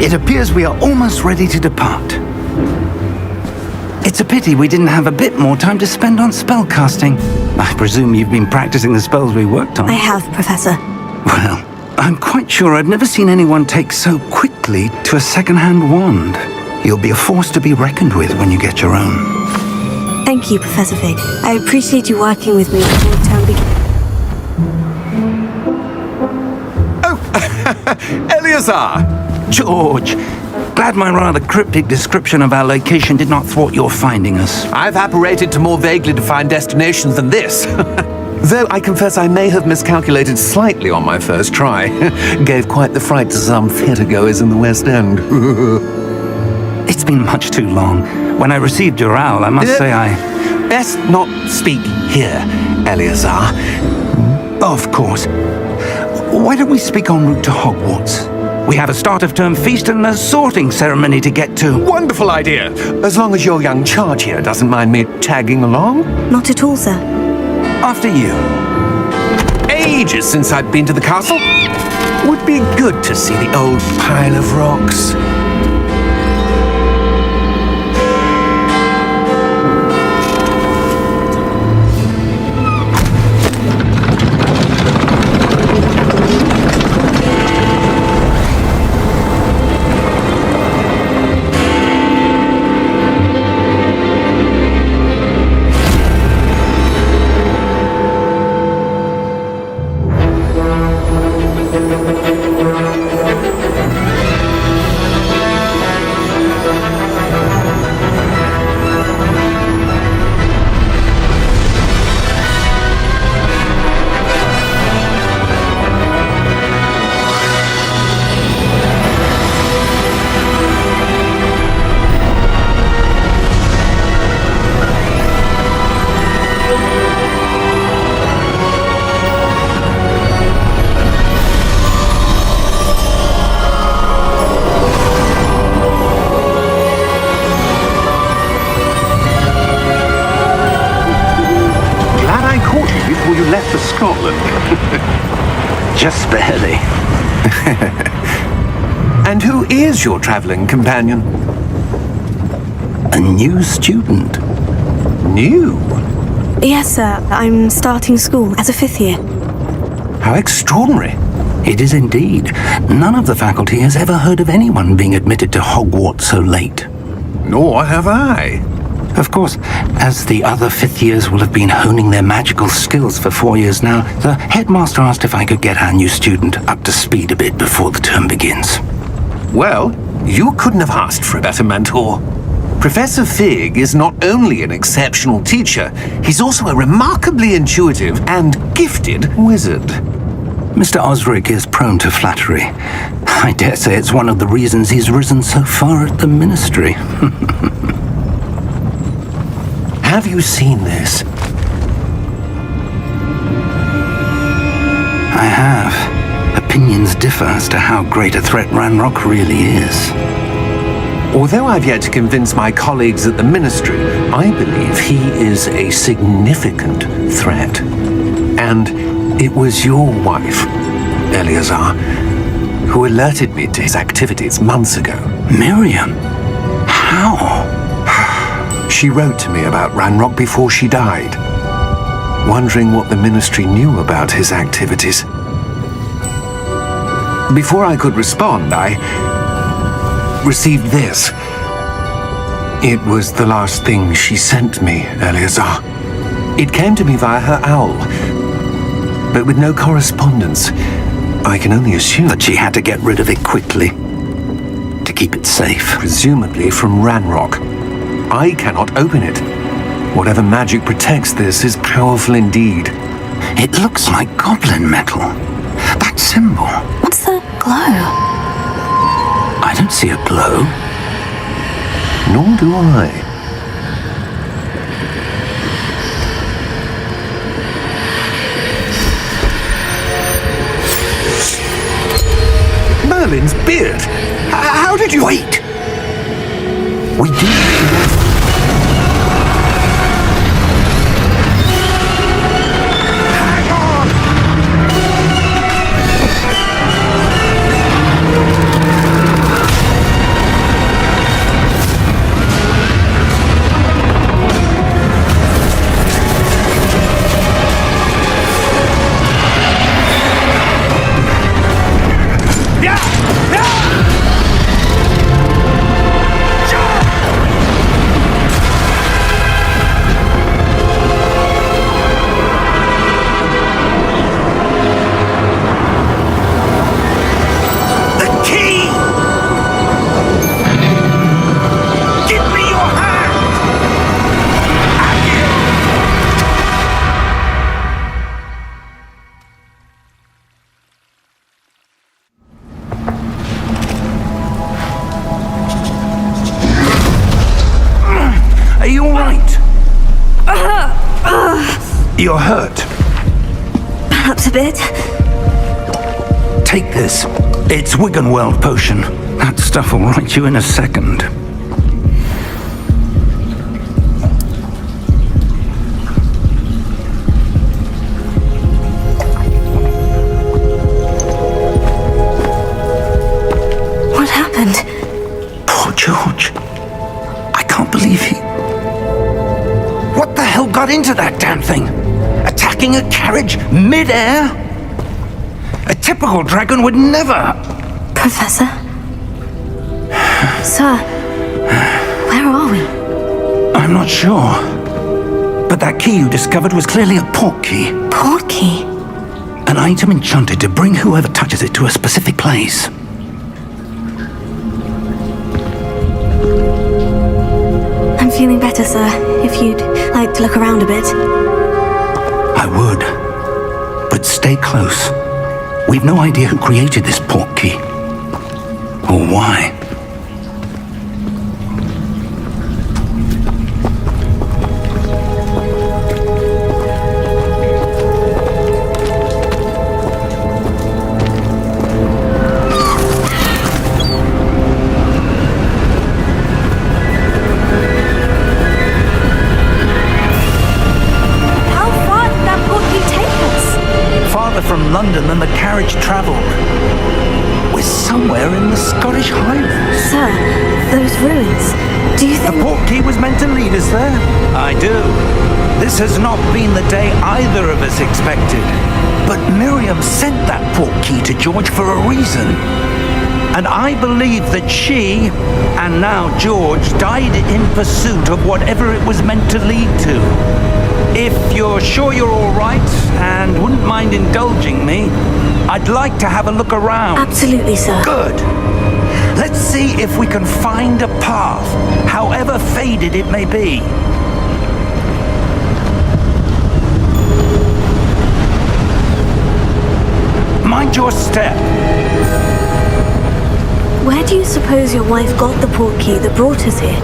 It appears we are almost ready to depart. It's a pity we didn't have a bit more time to spend on spellcasting. I presume you've been practicing the spells we worked on. I have, Professor. Well, I'm quite sure I've never seen anyone take so quickly to a second-hand wand. You'll be a force to be reckoned with when you get your own. Thank you, Professor Fig. I appreciate you working with me before the term begins. Oh, Eleazar! George, glad my rather cryptic description of our location did not thwart your finding us. I've apparated to more vaguely defined destinations than this. Though I confess I may have miscalculated slightly on my first try. Gave quite the fright to some theatre-goers in the West End. It's been much too long. When I received your owl, I must say I... Best not speak here, Eleazar. Of course. Why don't we speak en route to Hogwarts? We have a start-of-term feast and a sorting ceremony to get to. Wonderful idea! As long as your young charge here doesn't mind me tagging along. Not at all, sir. After you. Ages since I've been to the castle. Would be good to see the old pile of rocks. Left for Scotland. Just barely. And who is your traveling companion? A new student. New? Yes, sir. I'm starting school as a 5th year. How extraordinary. It is indeed. None of the faculty has ever heard of anyone being admitted to Hogwarts so late. Nor have I. Of course, as the other 5th years will have been honing their magical skills for 4 years now, the headmaster asked if I could get our new student up to speed a bit before the term begins. Well, you couldn't have asked for a better mentor. Professor Fig is not only an exceptional teacher, he's also a remarkably intuitive and gifted wizard. Mr. Osric is prone to flattery. I dare say it's one of the reasons he's risen so far at the ministry. Have you seen this? I have. Opinions differ as to how great a threat Ranrock really is. Although I've yet to convince my colleagues at the ministry, I believe he is a significant threat. And it was your wife, Eleazar, who alerted me to his activities months ago. Miriam? How? She wrote to me about Ranrock before she died, wondering what the ministry knew about his activities. Before I could respond, I received this. It was the last thing she sent me, Eleazar. It came to me via her owl, but with no correspondence. I can only assume that she had to get rid of it quickly, to keep it safe. Presumably from Ranrock. I cannot open it. Whatever magic protects this is powerful indeed. It looks like goblin metal. That symbol. What's the glow? I don't see a glow. Nor do I. Merlin's beard! How did you... Wait! We do... hurt? Perhaps a bit. Take this. It's Wiggenweld potion. That stuff will right you in a second. What happened? Poor George. I can't believe he... What the hell got into that damn thing? Attacking a carriage mid-air? A typical dragon would never... Professor? Sir, where are we? I'm not sure. But that key you discovered was clearly a port key. Port key? An item enchanted to bring whoever touches it to a specific place. I'm feeling better, sir. If you'd like to look around a bit. I would. But stay close. We've no idea who created this port key. Or why. From London than the carriage travelled. We're somewhere in the Scottish Highlands. Sir, those ruins. Do you think... The port key was meant to lead us there? I do. This has not been the day either of us expected. But Miriam sent that port key to George for a reason. And I believe that she, and now George, died in pursuit of whatever it was meant to lead to. If you're sure you're all right and wouldn't mind indulging me, I'd like to have a look around. Absolutely, sir. Good. Let's see if we can find a path, however faded it may be. Mind your step. Where do you suppose your wife got the port key that brought us here?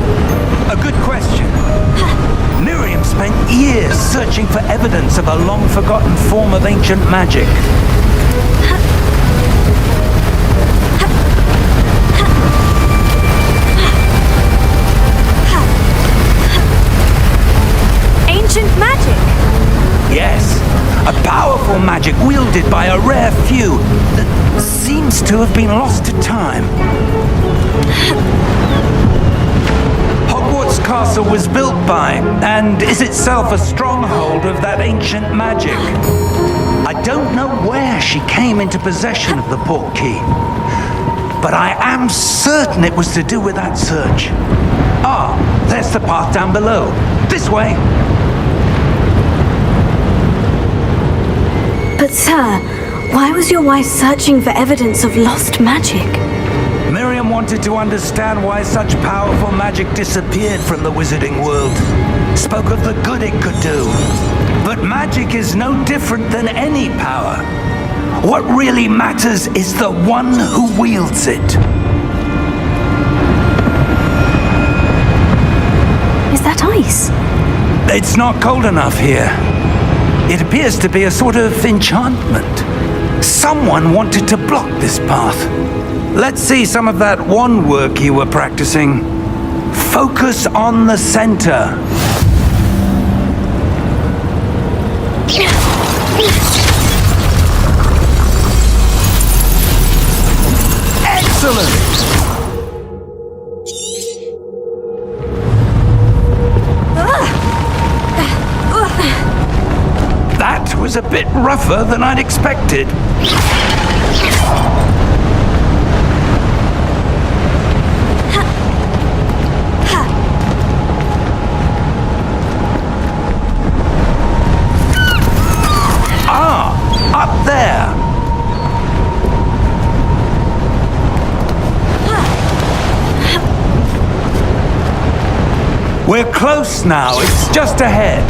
A good question. Miriam spent years searching for evidence of a long-forgotten form of ancient magic. Ancient magic? Yes, a powerful magic wielded by a rare few that seems to have been lost to time. Hogwarts Castle was built by, and is itself a stronghold of that ancient magic. I don't know where she came into possession of the port key, but I am certain it was to do with that search. Ah, there's the path down below. This way. But sir, why was your wife searching for evidence of lost magic? Miriam wanted to understand why such powerful magic disappeared from the wizarding world. Spoke of the good it could do. But magic is no different than any power. What really matters is the one who wields it. Is that ice? It's not cold enough here. It appears to be a sort of enchantment. Someone wanted to block this path. Let's see some of that wand work you were practicing. Focus on the center. Excellent! That was a bit rougher than I'd expected. Up there! We're close now. It's just ahead.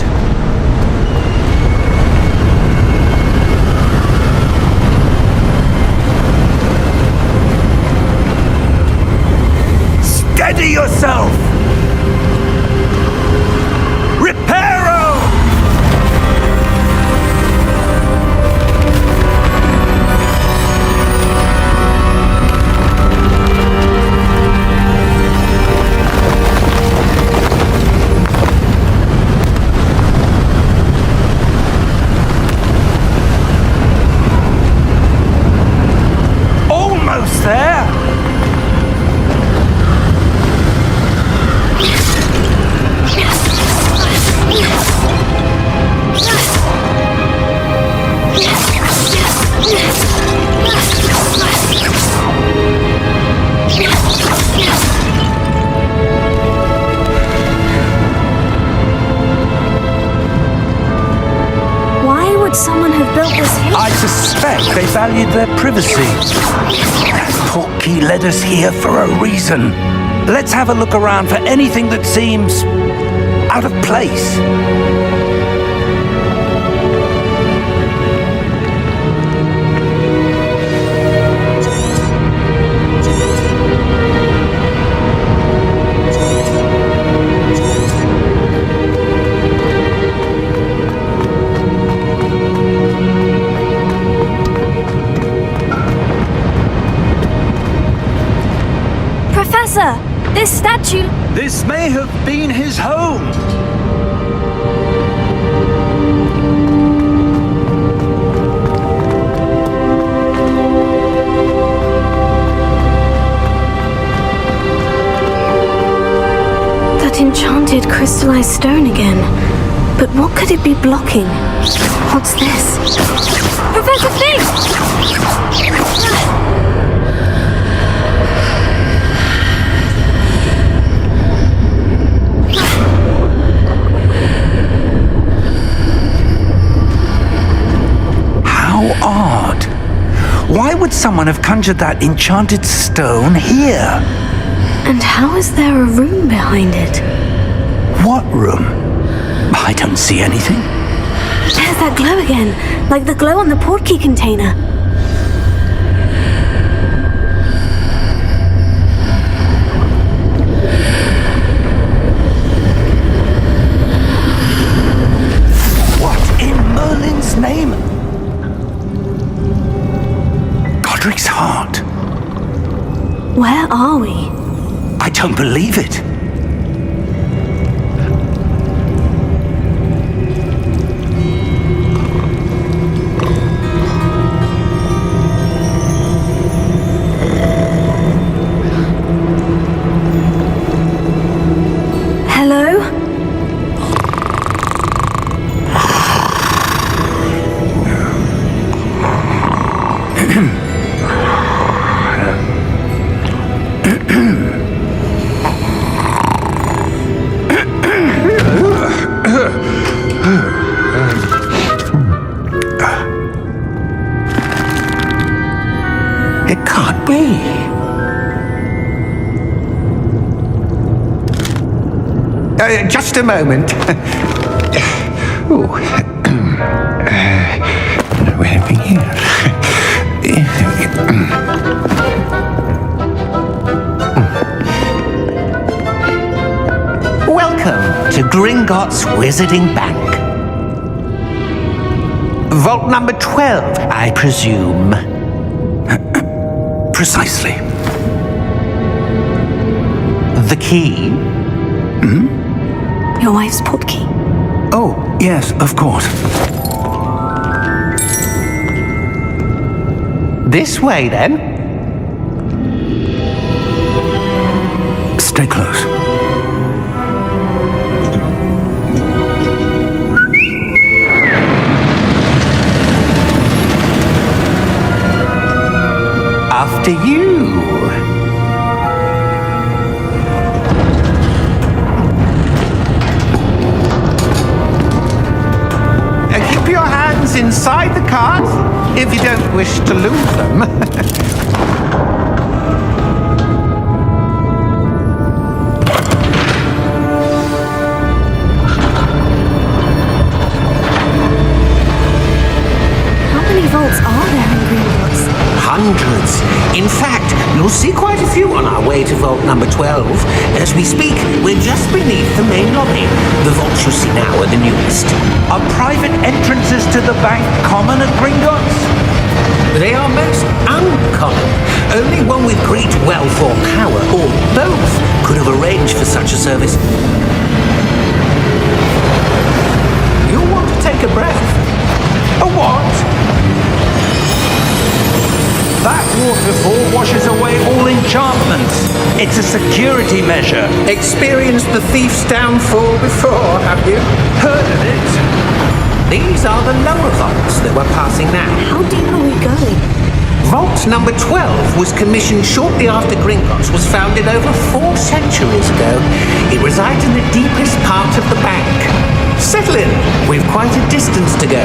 Steady yourself! Reparo! have built this here? I suspect they valued their privacy. That portkey led us here for a reason. Let's have a look around for anything that seems out of place. Professor, this statue... This may have been his home. That enchanted crystallized stone again. But what could it be blocking? What's this? Professor Fig! How odd. Why would someone have conjured that enchanted stone here? And how is there a room behind it? What room? I don't see anything. There's that glow again, like the glow on the portkey container. What in Merlin's name? Godric's heart. Where are we? I don't believe it. Hello? It can't be. Just a moment. Where are we here? Welcome to Gringotts Wizarding Bank. Vault number 12, I presume. Precisely. The key? Your wife's portkey. Oh, yes, of course. This way, then. Stay close. After you. Keep your hands inside the cart if you don't wish to lose them. How many vaults are there in Gringotts? Hundreds. In fact, you'll see quite a few on our way to vault number 12. As we speak, we're just beneath the main lobby. The vaults you see now are the newest. Are private entrances to the bank common at Gringotts? They are most uncommon. Only one with great wealth or power, or both, could have arranged for such a service. You'll want to take a breath. A what? That waterfall washes away all enchantments. It's a security measure. Experienced the thief's downfall before, have you? Heard of it? These are the lower vaults that we're passing now. How deep are we going? Vault number 12 was commissioned shortly after Gringotts was founded over 4 centuries ago. It resides in the deepest part of the bank. Settle in. We've quite a distance to go.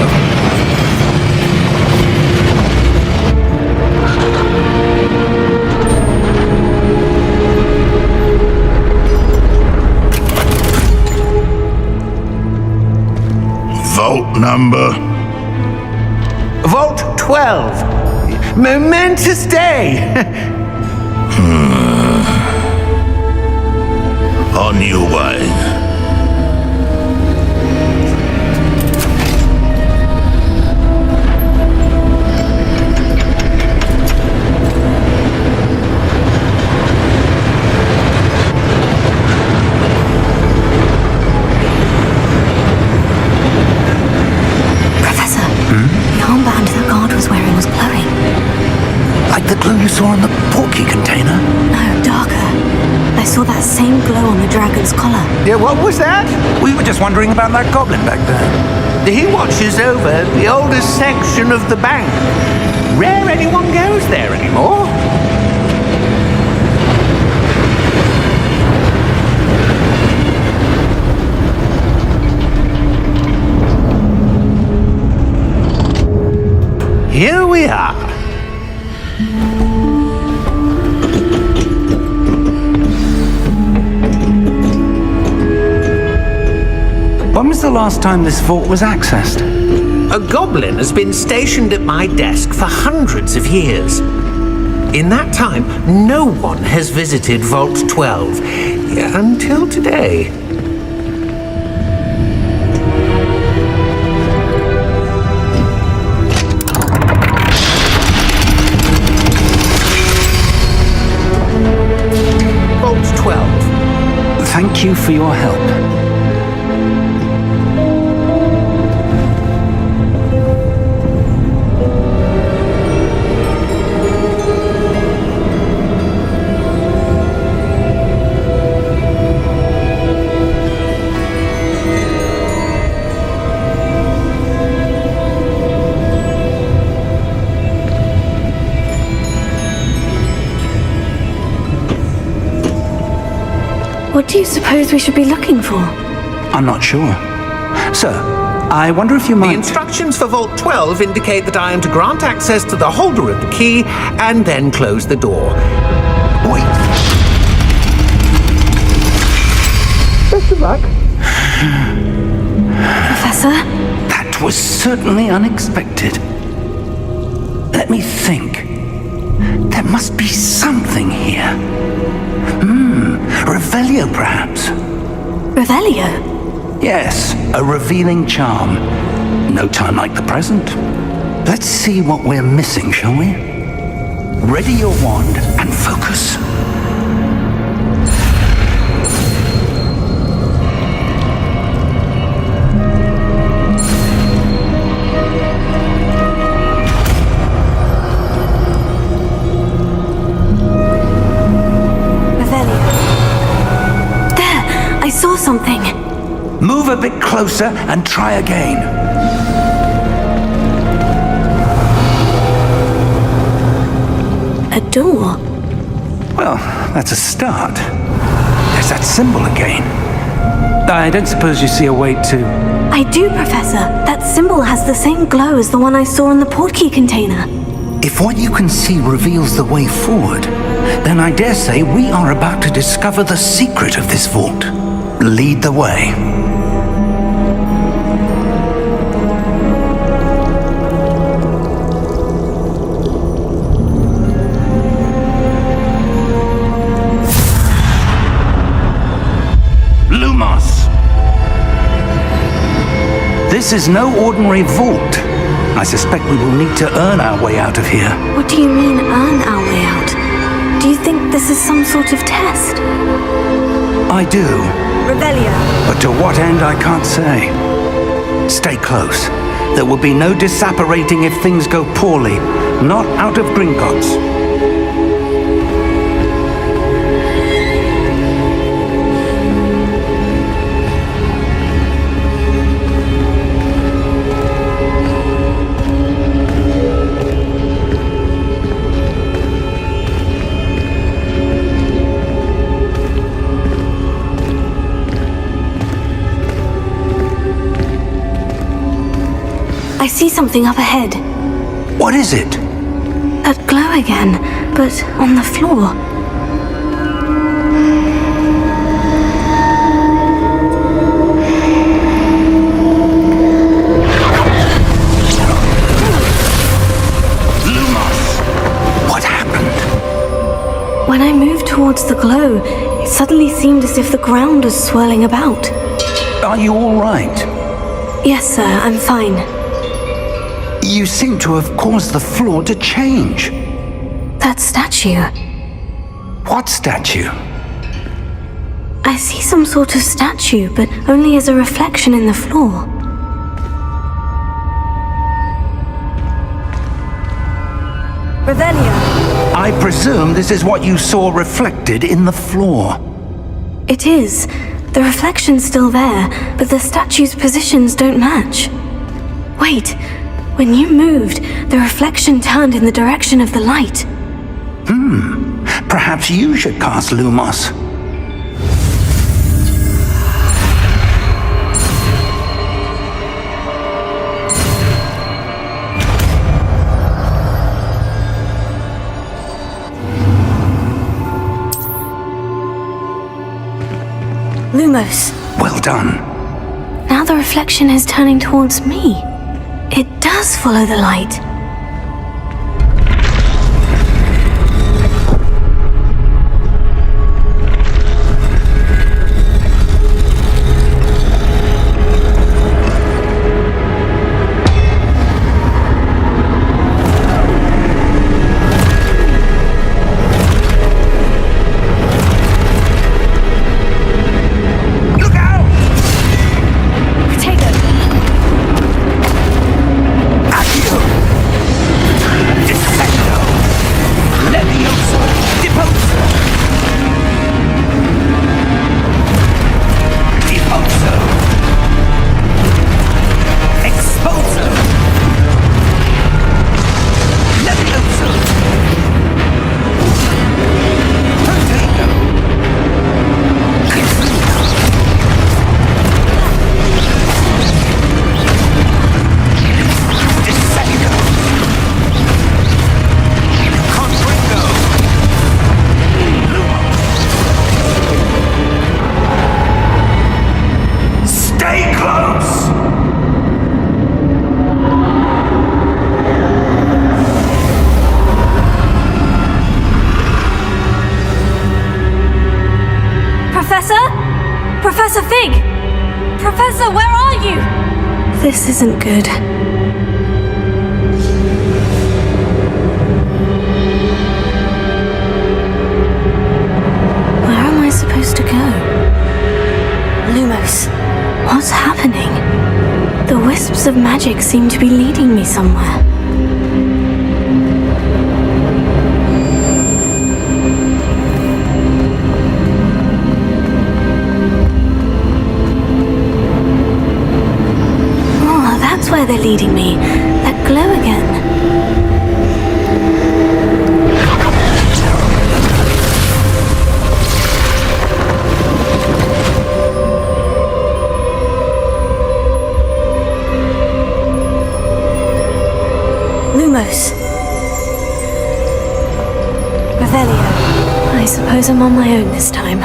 number? Vault 12. Momentous day. On your way. Professor, the armband that guard was wearing was glowing. Like the glue you saw in the portkey container? No, darker. I saw that same glow on the dragon's collar. Yeah, what was that? We were just wondering about that goblin back there. He watches over the oldest section of the bank. Rare anyone goes there anymore. Here we are. When was the last time this vault was accessed? A goblin has been stationed at my desk for hundreds of years. In that time, no one has visited Vault 12 until today. Vault 12. Thank you for your help. What do you suppose we should be looking for? I'm not sure. Sir, I wonder if you The might... instructions for Vault 12 indicate that I am to grant access to the holder of the key and then close the door. Wait. Best of luck. Professor? That was certainly unexpected. Let me think. There must be something here. Revelio, perhaps? Revelio? Yes, a revealing charm. No time like the present. Let's see what we're missing, shall we? Ready your wand and focus. I saw something. Move a bit closer and try again. A door. Well, that's a start. There's that symbol again. I don't suppose you see a way to... I do, Professor. That symbol has the same glow as the one I saw in the portkey container. If what you can see reveals the way forward, then I dare say we are about to discover the secret of this vault. Lead the way. Lumos! This is no ordinary vault. I suspect we will need to earn our way out of here. What do you mean, earn our way out? Do you think this is some sort of test? I do. Revelio. But to what end, I can't say. Stay close. There will be no disapparating if things go poorly. Not out of Gringotts. I see something up ahead. What is it? That glow again, but on the floor. When I moved towards the glow, it suddenly seemed as if the ground was swirling about. Are you all right? Yes, sir, I'm fine. You seem to have caused the floor to change. That statue. What statue? I see some sort of statue, but only as a reflection in the floor. Revelio. I presume this is what you saw reflected in the floor. It is. The reflection's still there, but the statue's positions don't match. Wait, when you moved, the reflection turned in the direction of the light. Perhaps you should cast Lumos. Lumos. Well done. Now the reflection is turning towards me. It does follow the light. Professor Fig! Professor, where are you? This isn't good. Where am I supposed to go? Lumos, what's happening? The wisps of magic seem to be leading me somewhere. Where they're leading me. That glow again. Lumos. Revelio. I suppose I'm on my own this time.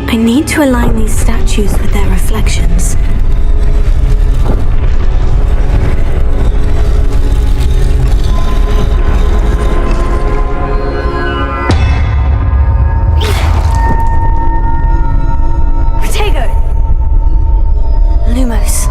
I need to align these statues with their reflections. Protego! Lumos.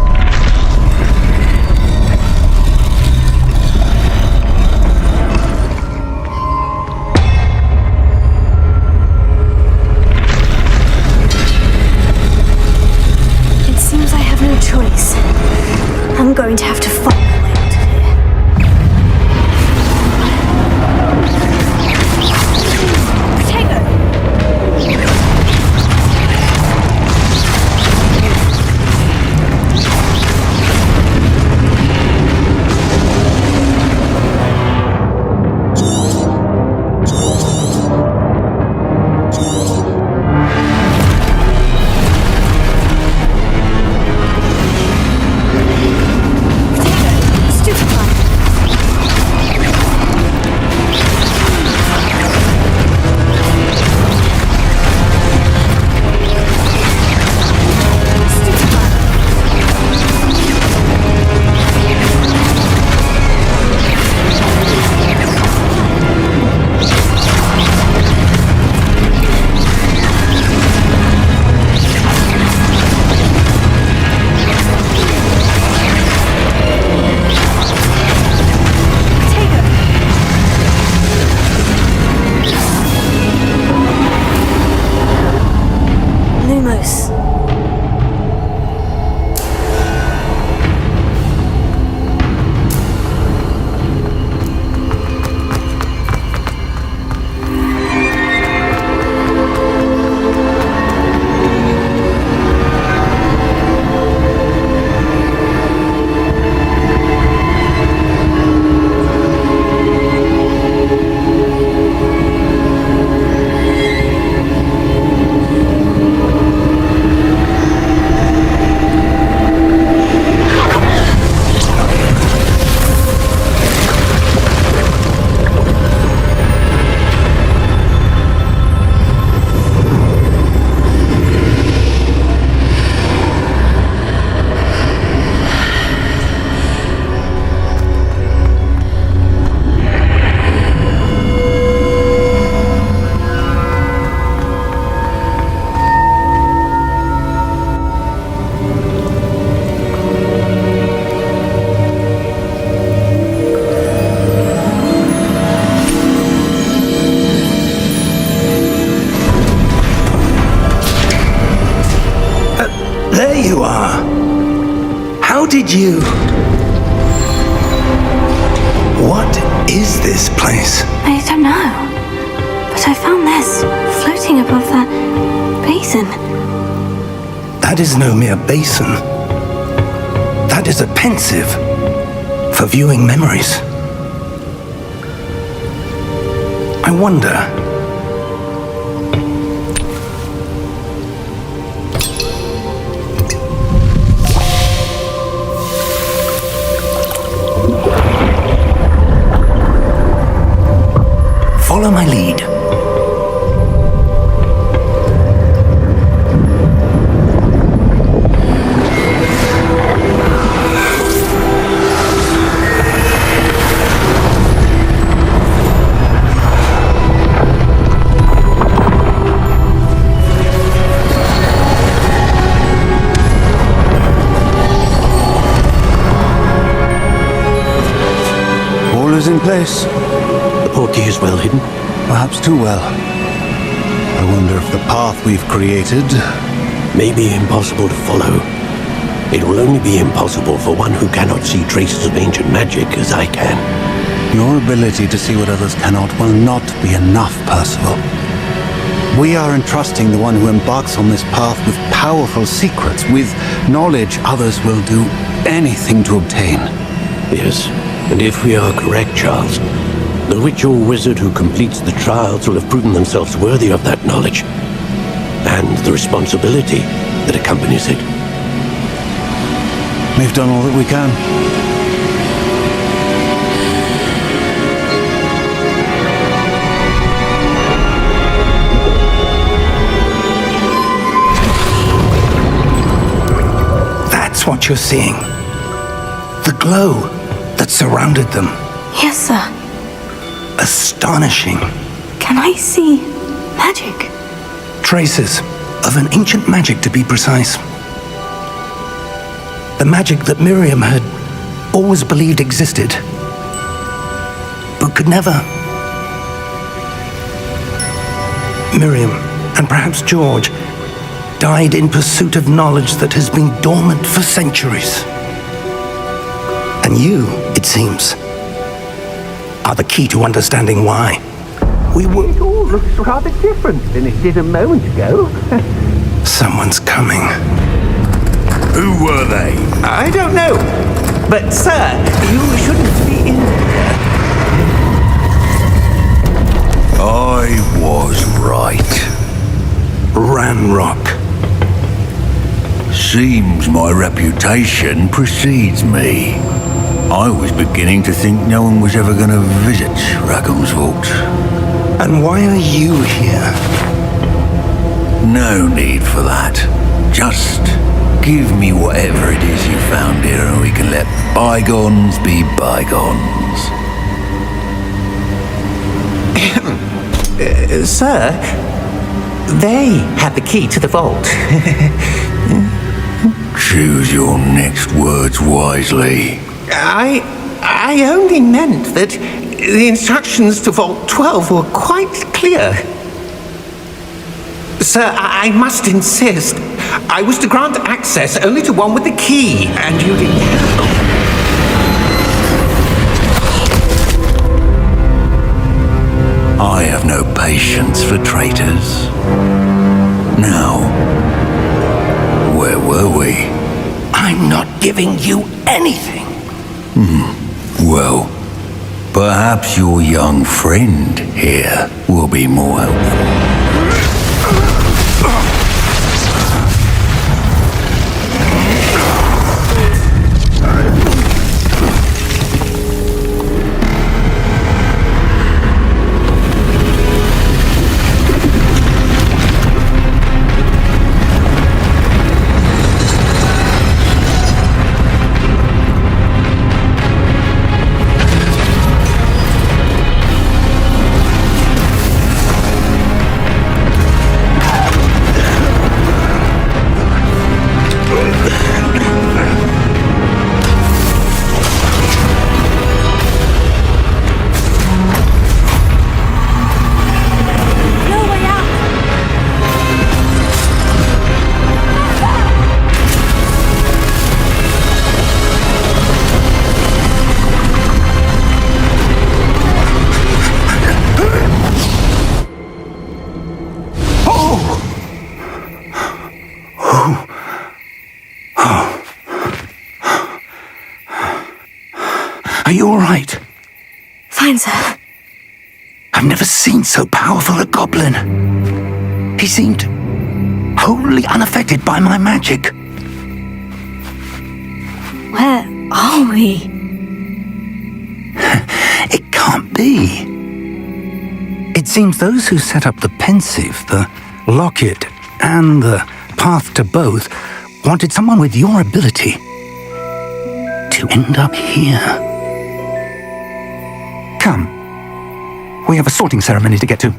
you are. How did you... What is this place? I don't know. But I found this floating above that basin. That is no mere basin. That is a pensive for viewing memories. I wonder... Follow my lead. All is in place. The portkey is well hidden. Perhaps too well. I wonder if the path we've created... May be impossible to follow. It will only be impossible for one who cannot see traces of ancient magic as I can. Your ability to see what others cannot will not be enough, Percival. We are entrusting the one who embarks on this path with powerful secrets, with knowledge others will do anything to obtain. Yes, and if we are correct, Charles, the witch or wizard who completes the trials will have proven themselves worthy of that knowledge, and the responsibility that accompanies it. We've done all that we can. That's what you're seeing. The glow that surrounded them. Yes, sir. Astonishing. Can I see magic? Traces of an ancient magic, to be precise. The magic that Miriam had always believed existed, but could never. Miriam, and perhaps George, died in pursuit of knowledge that has been dormant for centuries. And you, it seems, are the key to understanding why. It all looks rather different than it did a moment ago. Someone's coming. Who were they? I don't know. But, sir, you shouldn't be in here. I was right. Ranrock. Seems my reputation precedes me. I was beginning to think no one was ever going to visit Rackham's Vault. And why are you here? No need for that. Just give me whatever it is you found here and we can let bygones be bygones. Sir, they had the key to the vault. Choose your next words wisely. I only meant that the instructions to Vault 12 were quite clear. Sir, I must insist. I was to grant access only to one with the key, and you didn't help. I have no patience for traitors. Now, where were we? I'm not giving you anything. Well, perhaps your young friend here will be more helpful. all right? Fine, sir. I've never seen so powerful a goblin. He seemed wholly unaffected by my magic. Where are we? It can't be. It seems those who set up the pensive, the locket, and the path to both wanted someone with your ability to end up here. Come. We have a sorting ceremony to get to.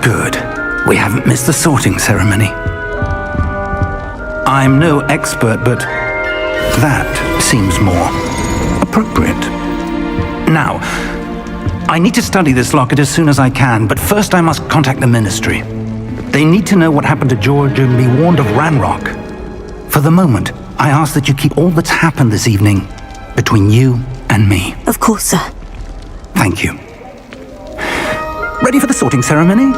Good. We haven't missed the sorting ceremony. I'm no expert, but that seems more appropriate. Now, I need to study this locket as soon as I can, but first I must contact the Ministry. They need to know what happened to George and be warned of Ranrock. For the moment, I ask that you keep all that's happened this evening between you and me. Of course, sir. Thank you. Ready for the sorting ceremony?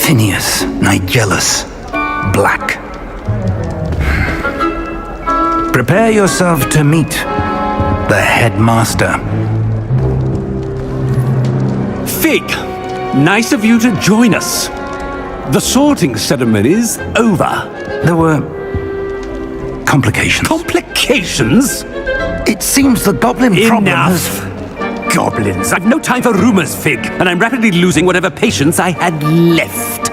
Phineas, Nigellus, Black. Prepare yourself to meet the headmaster. Fig, nice of you to join us. The sorting ceremony's over. There were complications. Complications? It seems the goblin problem Enough! has... Goblins. I've no time for rumors, Fig, and I'm rapidly losing whatever patience I had left.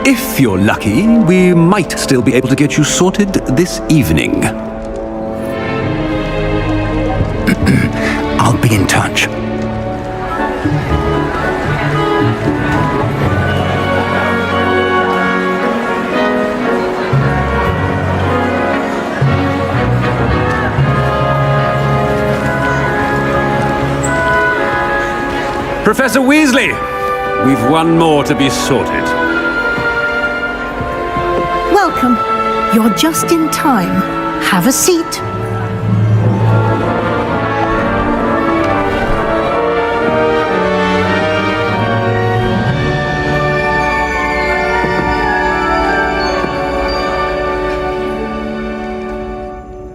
If you're lucky, we might still be able to get you sorted this evening. I'll be in touch. Professor Weasley, we've one more to be sorted. Welcome. You're just in time. Have a seat.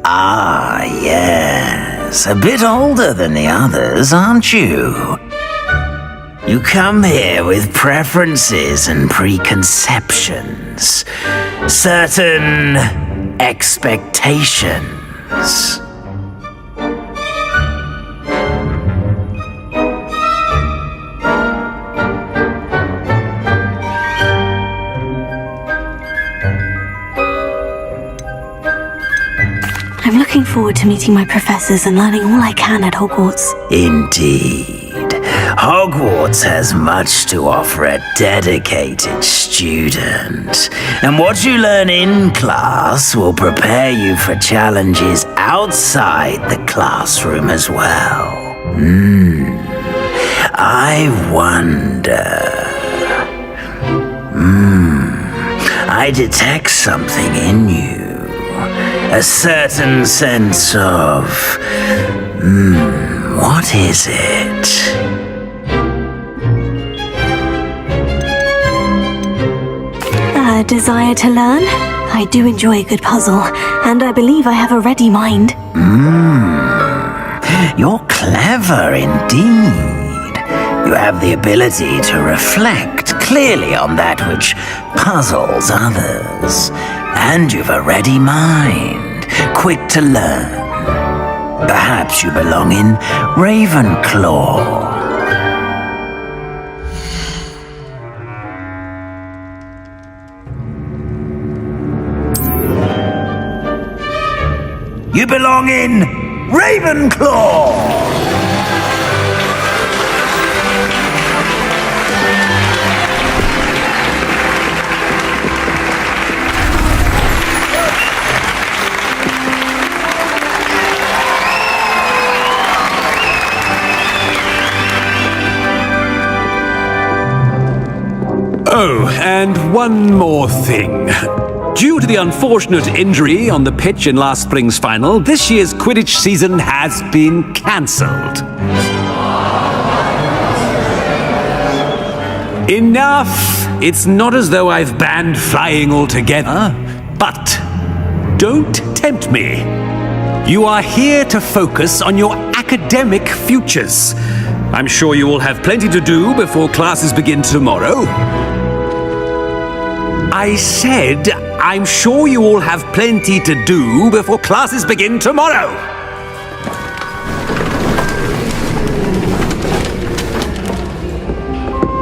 Ah, yes. A bit older than the others, aren't you? You come here with preferences and preconceptions. Certain expectations. I'm looking forward to meeting my professors and learning all I can at Hogwarts. Indeed. Hogwarts has much to offer a dedicated student. And what you learn in class will prepare you for challenges outside the classroom as well. I wonder... I detect something in you. A certain sense of... what is it? A desire to learn? I do enjoy a good puzzle, and I believe I have a ready mind. You're clever indeed. You have the ability to reflect clearly on that which puzzles others. And you've a ready mind, quick to learn. Perhaps you belong in Ravenclaw. You belong in Ravenclaw! Oh, and one more thing. Due to the unfortunate injury on the pitch in last spring's final, this year's Quidditch season has been cancelled. Enough! It's not as though I've banned flying altogether, but don't tempt me. You are here to focus on your academic futures. I'm sure you will have plenty to do before classes begin tomorrow. I said, I'm sure you all have plenty to do before classes begin tomorrow.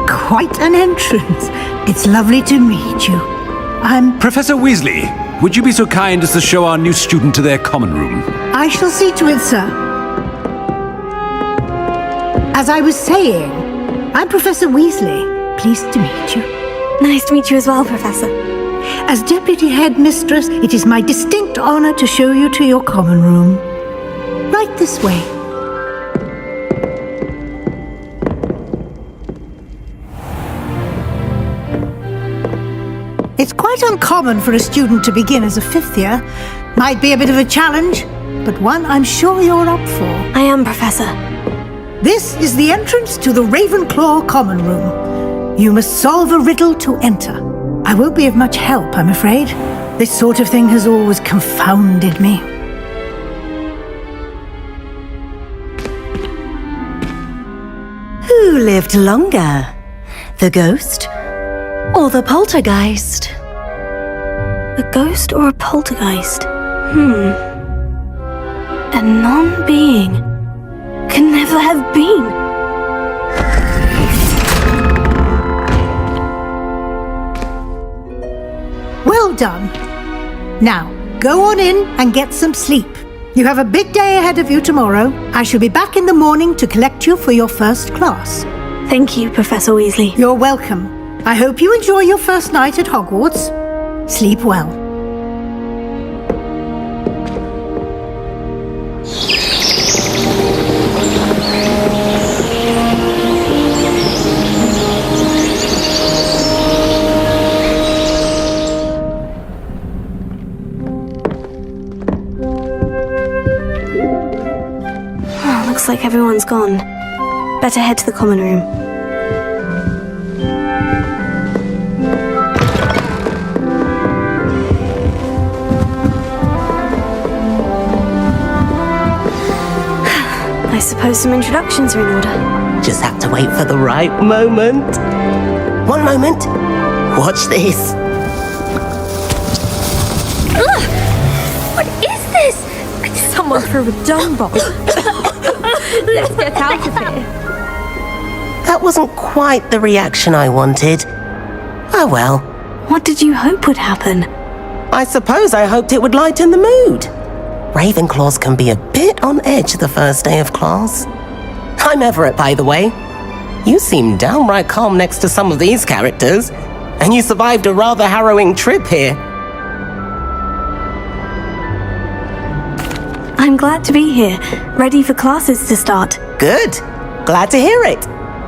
Quite an entrance. It's lovely to meet you. I'm... Professor Weasley, would you be so kind as to show our new student to their common room? I shall see to it, sir. As I was saying, I'm Professor Weasley. Pleased to meet you. Nice to meet you as well, Professor. As Deputy Headmistress, it is my distinct honor to show you to your common room. Right this way. It's quite uncommon for a student to begin as a fifth year. Might be a bit of a challenge, but one I'm sure you're up for. I am, Professor. This is the entrance to the Ravenclaw common room. You must solve a riddle to enter. I won't be of much help, I'm afraid. This sort of thing has always confounded me. Who lived longer? The ghost or the poltergeist? A ghost or a poltergeist? A non-being can never have been. Well done. Now, go on in and get some sleep. You have a big day ahead of you tomorrow. I shall be back in the morning to collect you for your first class. Thank you, Professor Weasley. You're welcome. I hope you enjoy your first night at Hogwarts. Sleep well. Looks like everyone's gone. Better head to the common room. I suppose some introductions are in order. Just have to wait for the right moment. One moment. Watch this. What is this? Someone threw a dung bomb. Let's get out of here. That wasn't quite the reaction I wanted. Oh well. What did you hope would happen? I suppose I hoped it would lighten the mood. Ravenclaws can be a bit on edge the first day of class. I'm Everett, by the way. You seem downright calm next to some of these characters, and you survived a rather harrowing trip here. I'm glad to be here, ready for classes to start. Good. Glad to hear it.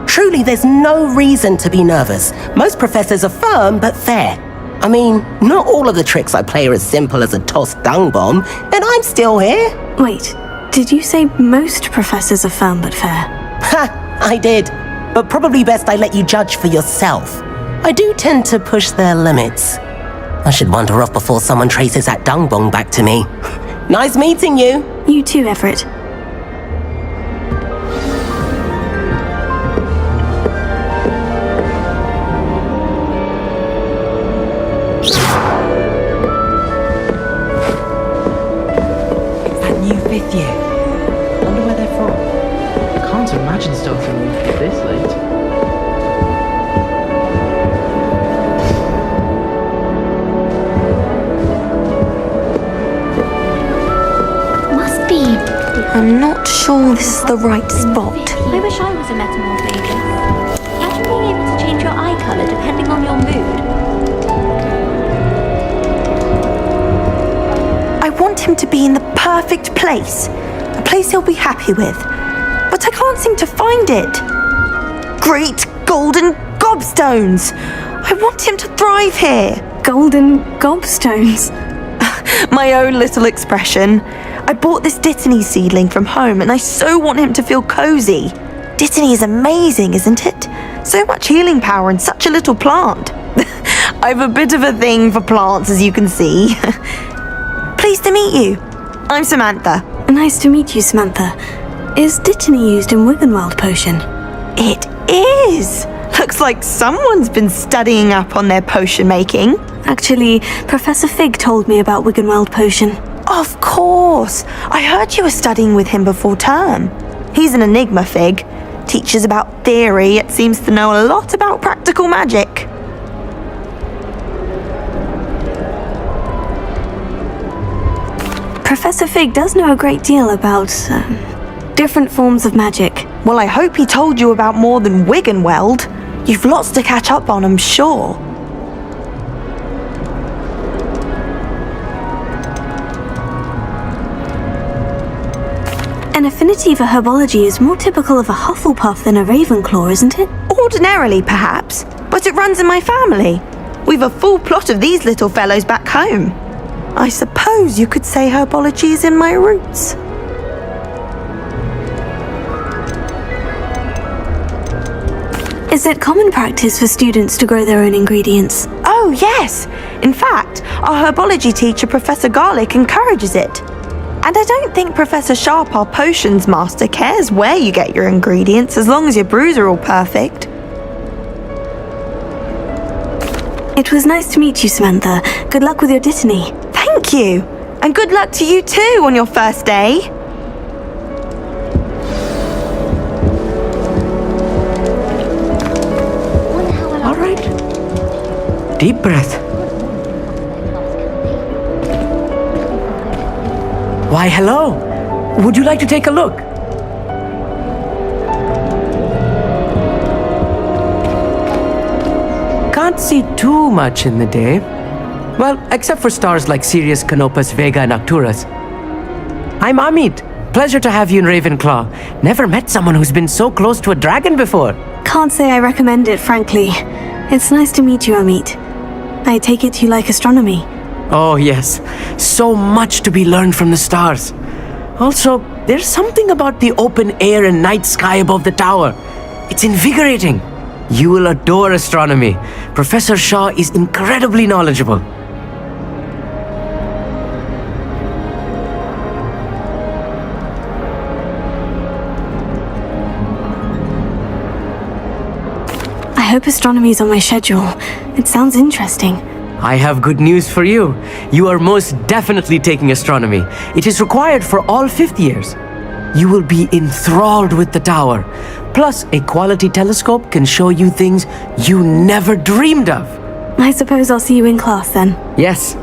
Truly, there's no reason to be nervous. Most professors are firm but fair. I mean, not all of the tricks I play are as simple as a tossed dung bomb, and I'm still here. Wait, did you say most professors are firm but fair? Ha! I did. But probably best I let you judge for yourself. I do tend to push their limits. I should wander off before someone traces that dung bomb back to me. Nice meeting you. You too, Everett. New fifth year. Wonder where they're from. Can't imagine starting this late. Must be. I'm not sure this is the right spot. I wish I was a metamorphagus. Imagine being able to change your eye colour depending on your mood. I want him to be in the perfect place. A place he'll be happy with. But I can't seem to find it. Great golden gobstones! I want him to thrive here. Golden gobstones. My own little expression. I bought this Dittany seedling from home and I so want him to feel cozy. Dittany is amazing, isn't it? So much healing power in such a little plant. I've a bit of a thing for plants, as you can see. Pleased to meet you. I'm Samantha. Nice to meet you, Samantha. Is Dittany used in Wiggenweld potion? It is! Looks like someone's been studying up on their potion making. Actually, Professor Fig told me about Wiggenweld potion. Of course! I heard you were studying with him before term. He's an enigma, Fig. Teaches about theory, yet seems to know a lot about practical magic. Professor Fig does know a great deal about different forms of magic. Well, I hope he told you about more than Wiggenweld. You've lots to catch up on, I'm sure. An affinity for herbology is more typical of a Hufflepuff than a Ravenclaw, isn't it? Ordinarily, perhaps, but it runs in my family. We've a full plot of these little fellows back home. I suppose you could say herbology is in my roots. Is it common practice for students to grow their own ingredients? Oh, yes. In fact, our herbology teacher, Professor Garlick, encourages it. And I don't think Professor Sharp, our potions master, cares where you get your ingredients as long as your brews are all perfect. It was nice to meet you, Samantha. Good luck with your Dittany. Thank you. And good luck to you too on your first day. All right. Deep breath. Why, hello. Would you like to take a look? Can't see too much in the day. Well, except for stars like Sirius, Canopus, Vega, and Arcturus. I'm Amit. Pleasure to have you in Ravenclaw. Never met someone who's been so close to a dragon before. Can't say I recommend it, frankly. It's nice to meet you, Amit. I take it you like astronomy. Oh, yes. So much to be learned from the stars. Also, there's something about the open air and night sky above the tower. It's invigorating. You will adore astronomy. Professor Shaw is incredibly knowledgeable. I hope astronomy's on my schedule. It sounds interesting. I have good news for you. You are most definitely taking astronomy. It is required for all fifth years. You will be enthralled with the tower. Plus, a quality telescope can show you things you never dreamed of. I suppose I'll see you in class then. Yes.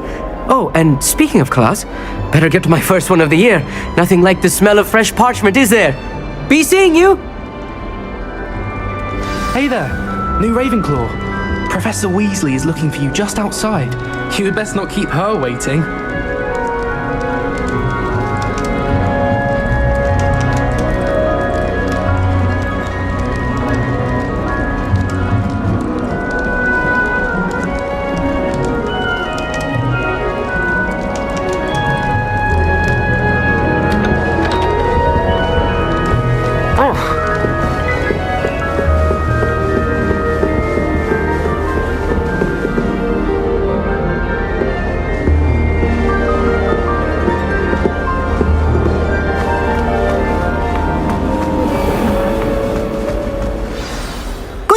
Oh, and speaking of class, better get to my first one of the year. Nothing like the smell of fresh parchment, is there? Be seeing you! Hey there, new Ravenclaw. Professor Weasley is looking for you just outside. You had best not keep her waiting.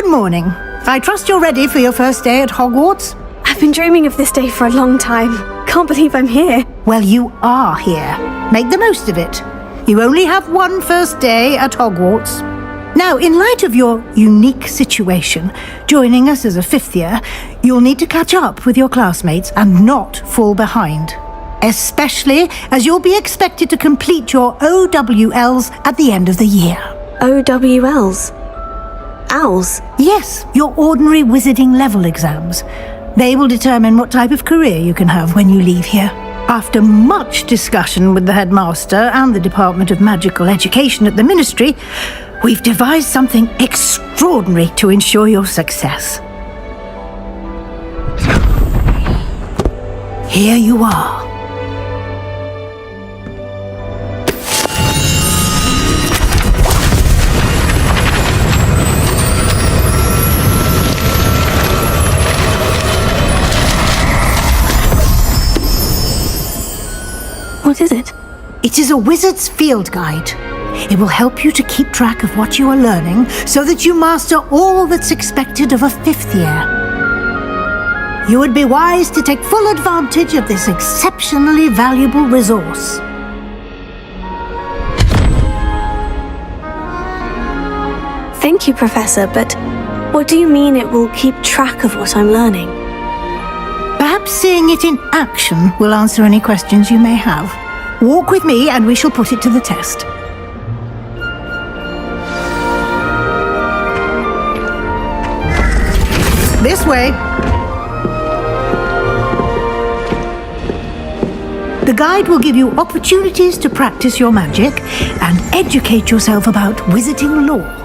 morning. I trust you're ready for your first day at Hogwarts? I've been dreaming of this day for a long time. Can't believe I'm here. Well, you are here. Make the most of it. You only have one first day at Hogwarts. Now, in light of your unique situation, joining us as a fifth year, you'll need to catch up with your classmates and not fall behind. Especially as you'll be expected to complete your OWLs at the end of the year. OWLs? Owls? Yes, your ordinary wizarding level exams. They will determine what type of career you can have when you leave here. After much discussion with the headmaster and the Department of Magical Education at the Ministry, we've devised something extraordinary to ensure your success. Here you are. What is it? It is a wizard's field guide. It will help you to keep track of what you are learning so that you master all that's expected of a fifth year. You would be wise to take full advantage of this exceptionally valuable resource. Thank you, Professor, but what do you mean it will keep track of what I'm learning? Perhaps seeing it in action will answer any questions you may have. Walk with me and we shall put it to the test. This way. The guide will give you opportunities to practice your magic and educate yourself about wizarding lore.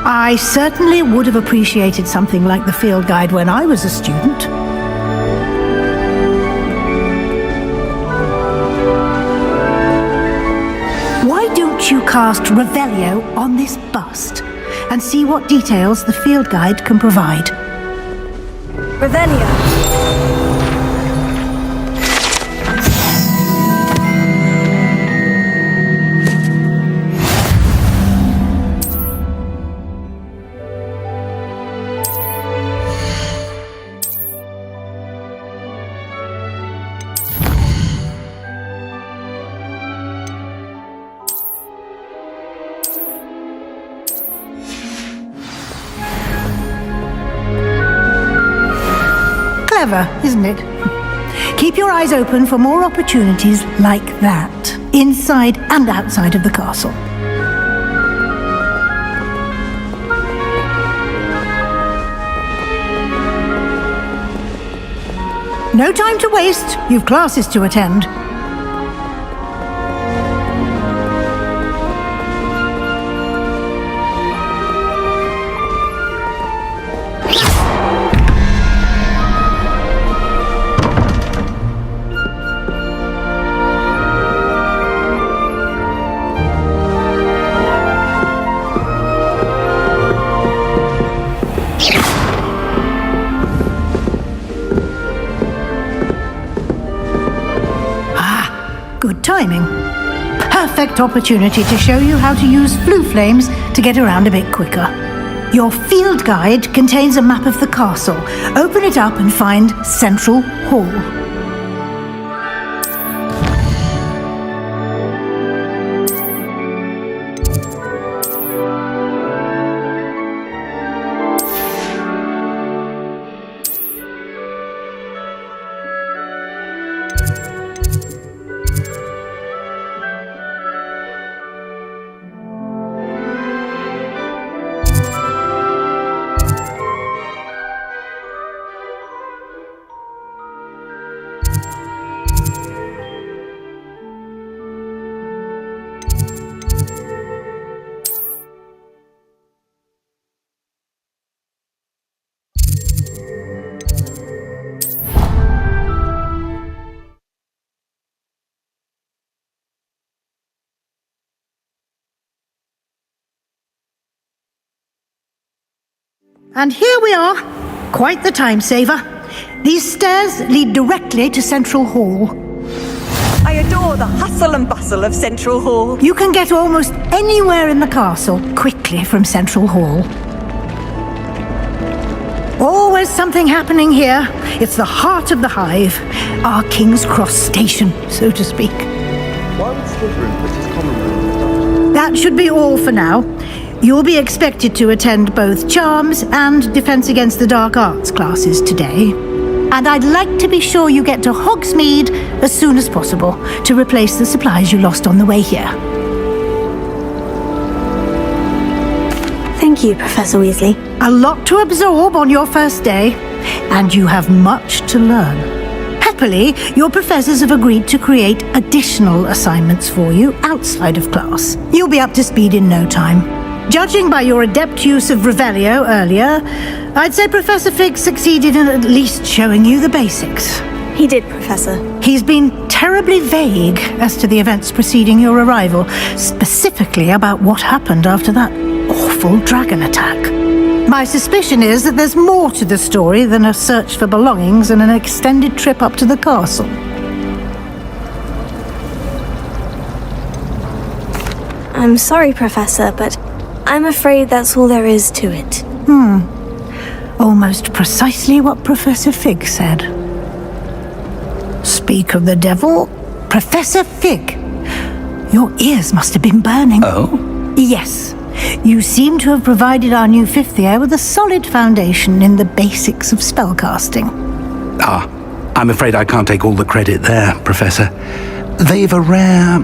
I certainly would have appreciated something like the field guide when I was a student. Why don't you cast Revelio on this bust and see what details the field guide can provide? Revelio. Clever, isn't it? Keep your eyes open for more opportunities like that, inside and outside of the castle. No time to waste. You've classes to attend. Good timing. Perfect opportunity to show you how to use flue flames to get around a bit quicker. Your field guide contains a map of the castle. Open it up and find Central Hall. And here we are. Quite the time saver. These stairs lead directly to Central Hall. I adore the hustle and bustle of Central Hall. You can get almost anywhere in the castle quickly from Central Hall. Always something happening here. It's the heart of the hive. Our King's Cross station, so to speak. Why would Slytherin put his common room? That should be all for now. You'll be expected to attend both Charms and Defense Against the Dark Arts classes today. And I'd like to be sure you get to Hogsmeade as soon as possible to replace the supplies you lost on the way here. Thank you, Professor Weasley. A lot to absorb on your first day, and you have much to learn. Happily, your professors have agreed to create additional assignments for you outside of class. You'll be up to speed in no time. Judging by your adept use of Revelio earlier, I'd say Professor Fig succeeded in at least showing you the basics. He did, Professor. He's been terribly vague as to the events preceding your arrival, specifically about what happened after that awful dragon attack. My suspicion is that there's more to the story than a search for belongings and an extended trip up to the castle. I'm sorry, Professor, but I'm afraid that's all there is to it. Almost precisely what Professor Fig said. Speak of the devil, Professor Fig. Your ears must have been burning. Oh? Yes. You seem to have provided our new fifth year with a solid foundation in the basics of spellcasting. I'm afraid I can't take all the credit there, Professor. They've a rare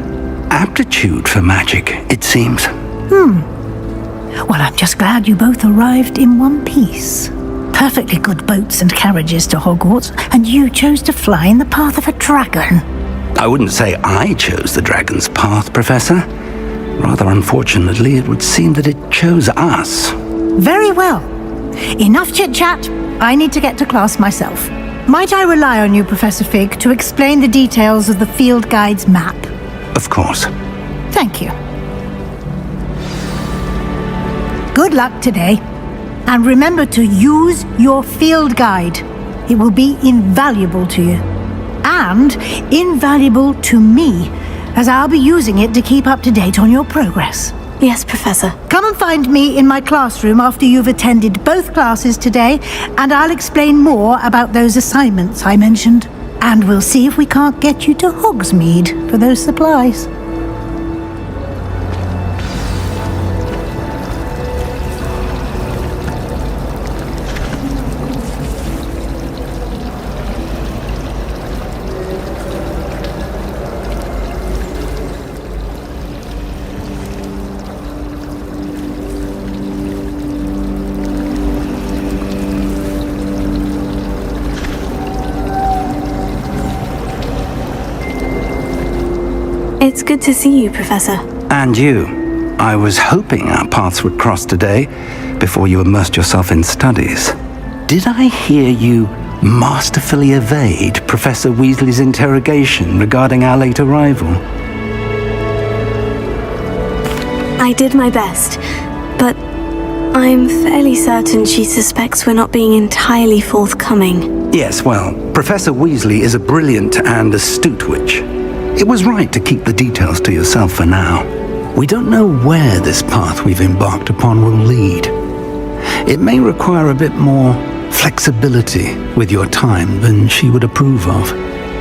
aptitude for magic, it seems. Well, I'm just glad you both arrived in one piece. Perfectly good boats and carriages to Hogwarts, and you chose to fly in the path of a dragon. I wouldn't say I chose the dragon's path, Professor. Rather unfortunately, it would seem that it chose us. Very well. Enough chit-chat. I need to get to class myself. Might I rely on you, Professor Fig, to explain the details of the field guide's map? Of course. Thank you. Good luck today. And remember to use your field guide. It will be invaluable to you. And invaluable to me, as I'll be using it to keep up to date on your progress. Yes, Professor. Come and find me in my classroom after you've attended both classes today, and I'll explain more about those assignments I mentioned. And we'll see if we can't get you to Hogsmeade for those supplies. It's good to see you, Professor. And you. I was hoping our paths would cross today, before you immersed yourself in studies. Did I hear you masterfully evade Professor Weasley's interrogation regarding our late arrival? I did my best, but I'm fairly certain she suspects we're not being entirely forthcoming. Yes, well, Professor Weasley is a brilliant and astute witch. It was right to keep the details to yourself for now. We don't know where this path we've embarked upon will lead. It may require a bit more flexibility with your time than she would approve of.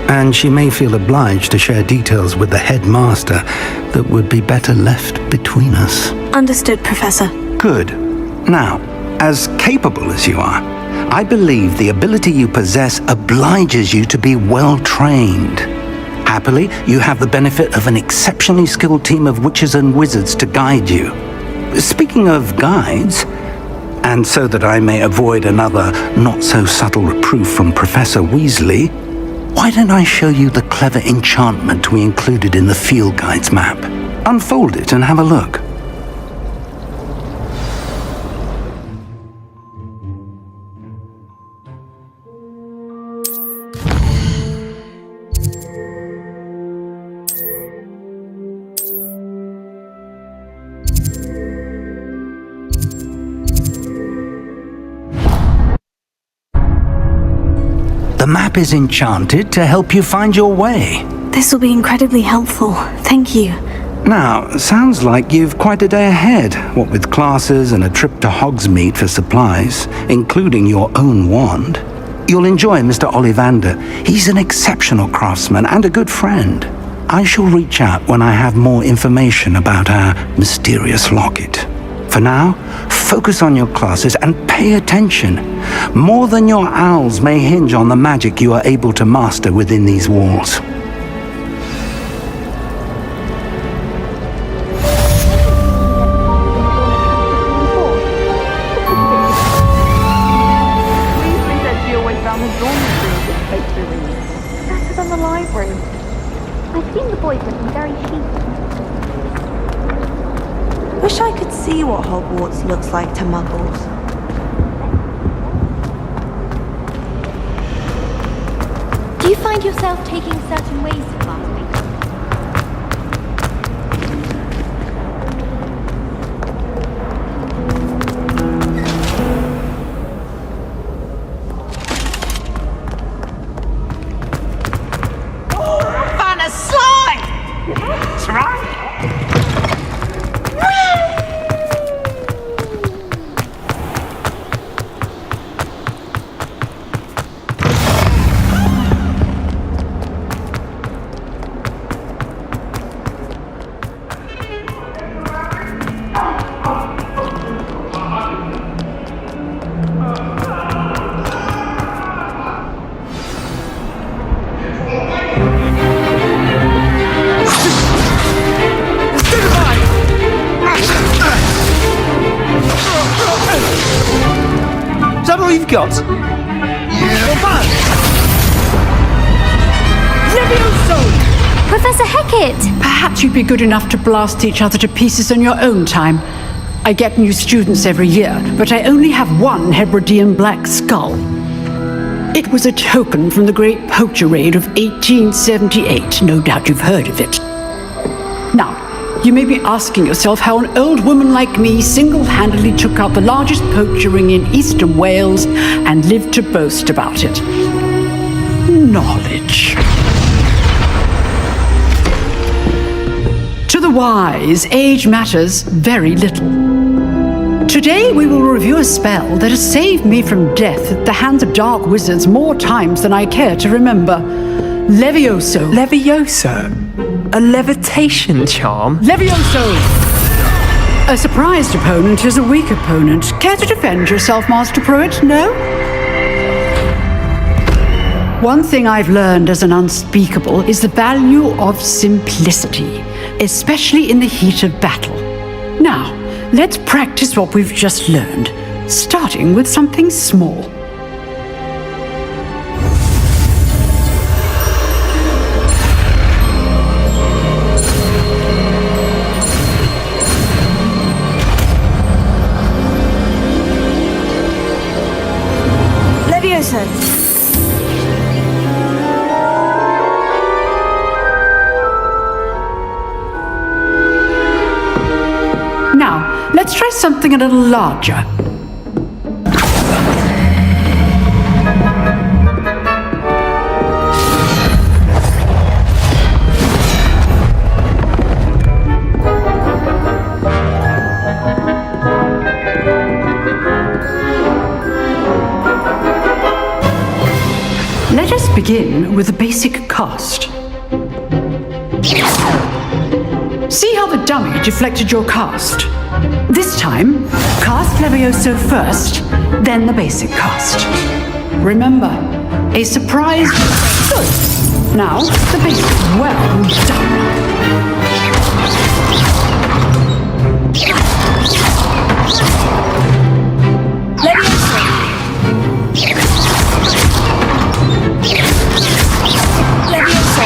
And she may feel obliged to share details with the headmaster that would be better left between us. Understood, Professor. Good. Now, as capable as you are, I believe the ability you possess obliges you to be well trained. Happily, you have the benefit of an exceptionally skilled team of witches and wizards to guide you. Speaking of guides, and so that I may avoid another not-so-subtle reproof from Professor Weasley, why don't I show you the clever enchantment we included in the field guide's map? Unfold it and have a look. The map is enchanted to help you find your way. This will be incredibly helpful. Thank you. Now, sounds like you've quite a day ahead, what with classes and a trip to Hogsmeade for supplies, including your own wand. You'll enjoy Mr. Ollivander. He's an exceptional craftsman and a good friend. I shall reach out when I have more information about our mysterious locket. For now, focus on your classes and pay attention. More than your owls may hinge on the magic you are able to master within these walls. Wish I could see what Hogwarts looks like to muggles. Do you find yourself taking certain ways to class week? Found a slime! That's right. Is that all you've got? Professor Hecat! Perhaps you'd be good enough to blast each other to pieces on your own time. I get new students every year, but I only have one Hebridean black skull. It was a token from the Great Poacher Raid of 1878. No doubt you've heard of it. Now, you may be asking yourself how an old woman like me single-handedly took out the largest poacher ring in eastern Wales and lived to boast about it. Knowledge. To the wise, age matters very little. Today we will review a spell that has saved me from death at the hands of dark wizards more times than I care to remember. Levioso. Levioso? A levitation charm? Levioso! A surprised opponent is a weak opponent. Care to defend yourself, Master Pruitt? No? One thing I've learned as an unspeakable is the value of simplicity, especially in the heat of battle. Now, let's practice what we've just learned, starting with something small. Levioso! Now, let's try something a little larger. Let us begin with the basic cast. See how the dummy deflected your cast? This time, cast Levioso first, then the basic cast. Remember, a surprise. Good. Now, the basic. Well done. Levioso! Levioso!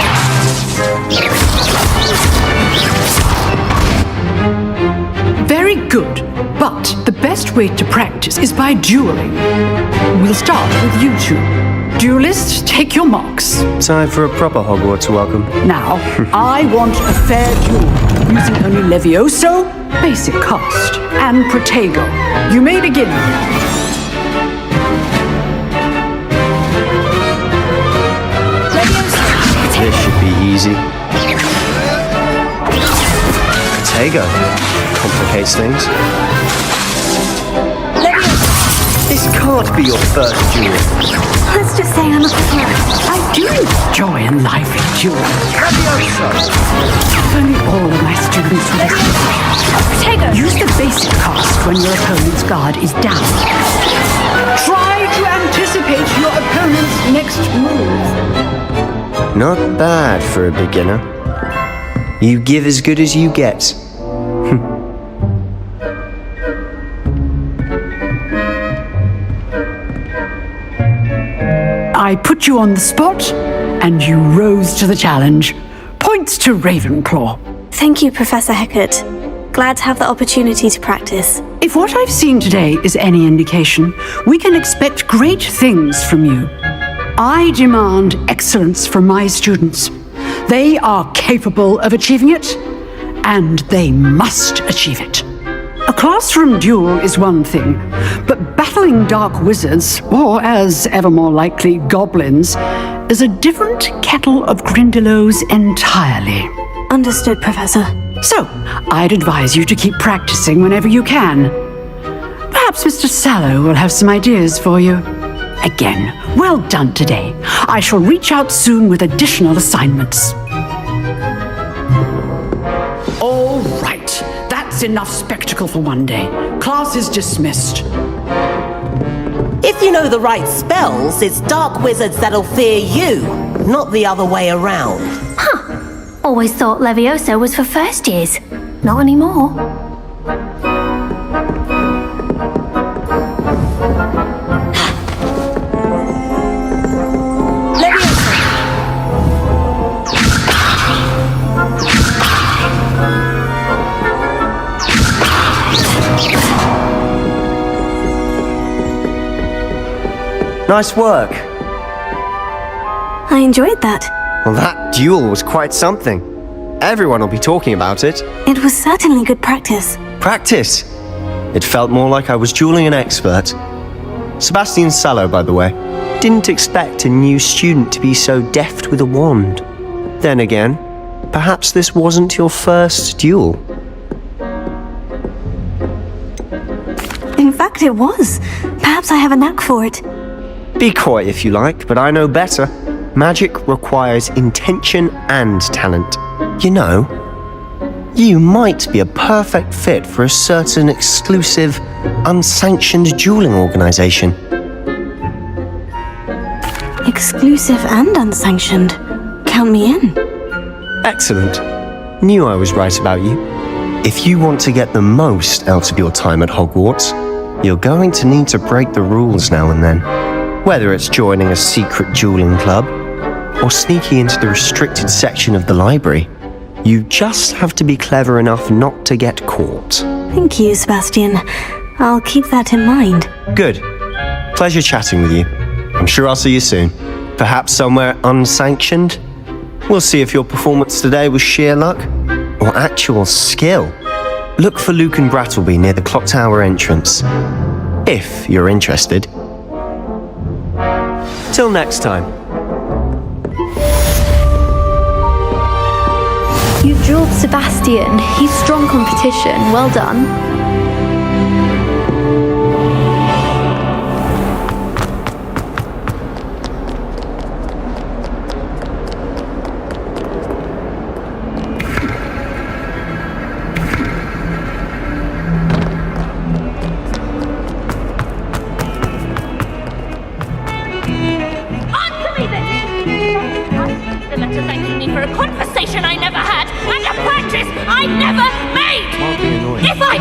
Very good, but the best way to practice is by dueling. We'll start with you two. Duelists, take your marks. Time for a proper Hogwarts welcome. Now, I want a fair duel, using only Levioso, basic cast, and Protego. You may begin. be easy. Protego complicates things. This can't be your first duel. Let's just say I'm a pro. I do enjoy a lively duel. If only all of my students were this. Use the basic cast when your opponent's guard is down. Try to anticipate your opponent's next move. Not bad for a beginner. You give as good as you get. I put you on the spot, and you rose to the challenge. Points to Ravenclaw. Thank you, Professor Hecat. Glad to have the opportunity to practice. If what I've seen today is any indication, we can expect great things from you. I demand excellence from my students. They are capable of achieving it, and they must achieve it. A classroom duel is one thing, but battling dark wizards, or as ever more likely, goblins, is a different kettle of Grindylows entirely. Understood, Professor. So, I'd advise you to keep practicing whenever you can. Perhaps Mr. Sallow will have some ideas for you. Again, well done today. I shall reach out soon with additional assignments. All right. That's enough spectacle for one day. Class is dismissed. If you know the right spells, it's dark wizards that'll fear you, not the other way around. Huh. Always thought Leviosa was for first years. Not anymore. Nice work. I enjoyed that. Well, that duel was quite something. Everyone will be talking about it. It was certainly good practice. Practice? It felt more like I was dueling an expert. Sebastian Sallow, by the way. Didn't expect a new student to be so deft with a wand. Then again, perhaps this wasn't your first duel. In fact, it was. Perhaps I have a knack for it. Be coy if you like, but I know better. Magic requires intention and talent. You know, you might be a perfect fit for a certain exclusive, unsanctioned dueling organization. Exclusive and unsanctioned. Count me in. Excellent. Knew I was right about you. If you want to get the most out of your time at Hogwarts, you're going to need to break the rules now and then. Whether it's joining a secret dueling club or sneaking into the restricted section of the library, you just have to be clever enough not to get caught. Thank you, Sebastian. I'll keep that in mind. Good. Pleasure chatting with you. I'm sure I'll see you soon. Perhaps somewhere unsanctioned? We'll see if your performance today was sheer luck or actual skill. Look for Luke and Brattleby near the clock tower entrance, if you're interested. Till next time. You drilled Sebastian. He's strong competition. Well done.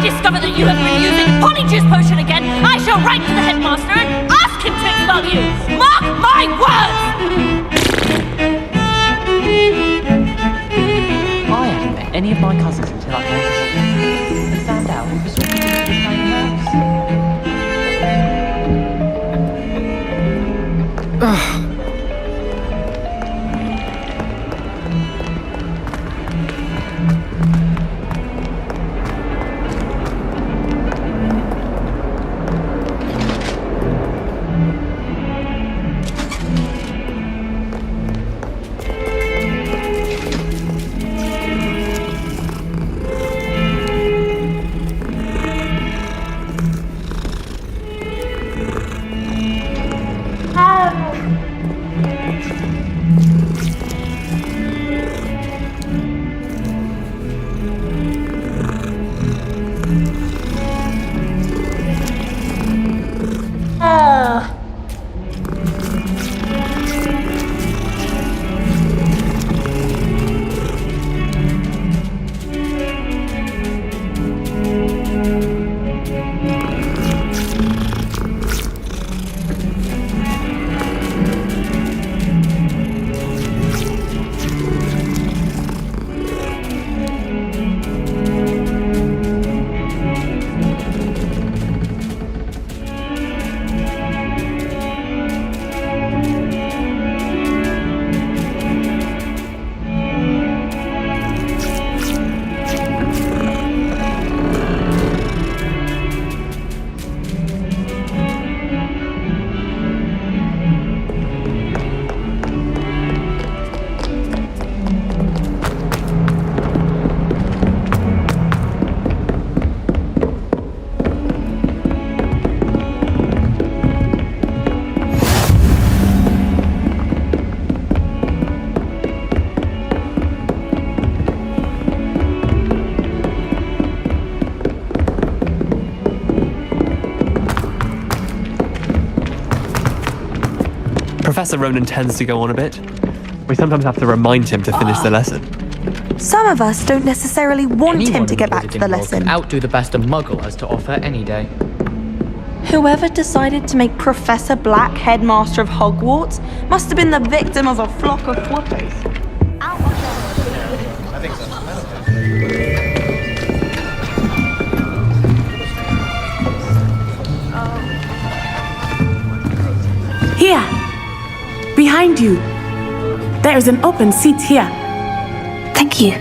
Discover that you have been using Polyjuice Potion again, I shall write to the headmaster and ask him to expel you. Mark my words! I hadn't met any of my cousins until I came to Hogwarts. I found out it was all because of the same house. Professor Ronan tends to go on a bit. We sometimes have to remind him to finish the lesson. Some of us don't necessarily want him to get back to the lesson. Outdo the best a muggle has to offer any day. Whoever decided to make Professor Black headmaster of Hogwarts must have been the victim of a flock of flippers. Here! Behind you! There is an open seat here. Thank you.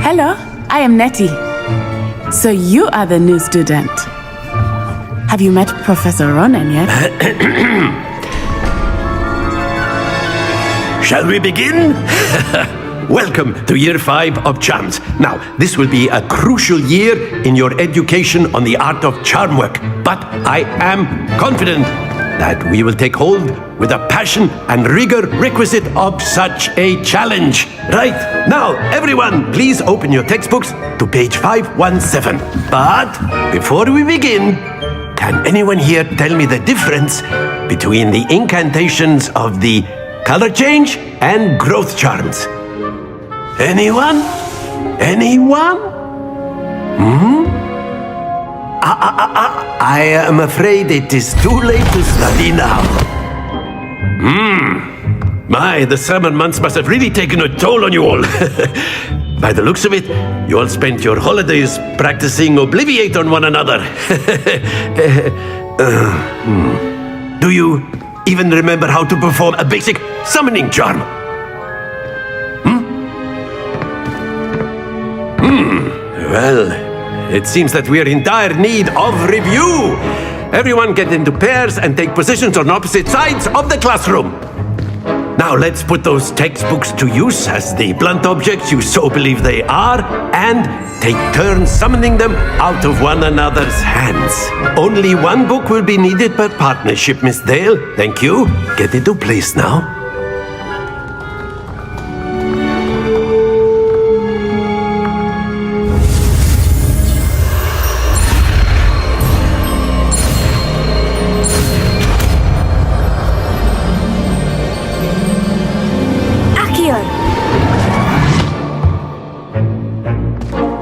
Hello, I am Nettie. So you are the new student. Have you met Professor Ronan yet? Shall we begin? Welcome to Year 5 of Charms. Now, this will be a crucial year in your education on the art of charm work, but I am confident that we will take hold with the passion and rigor requisite of such a challenge. Right, now, everyone, please open your textbooks to page 517. But before we begin, can anyone here tell me the difference between the incantations of the color change and growth charms? Anyone? Anyone? I am afraid it is too late to study now. My, the summer months must have really taken a toll on you all. By the looks of it, you all spent your holidays practicing Obliviate on one another. Do you even remember how to perform a basic summoning charm? Well, it seems that we are in dire need of review. Everyone get into pairs and take positions on opposite sides of the classroom. Now let's put those textbooks to use as the blunt objects you so believe they are, and take turns summoning them out of one another's hands. Only one book will be needed per partnership, Miss Dale. Thank you. Get into place now.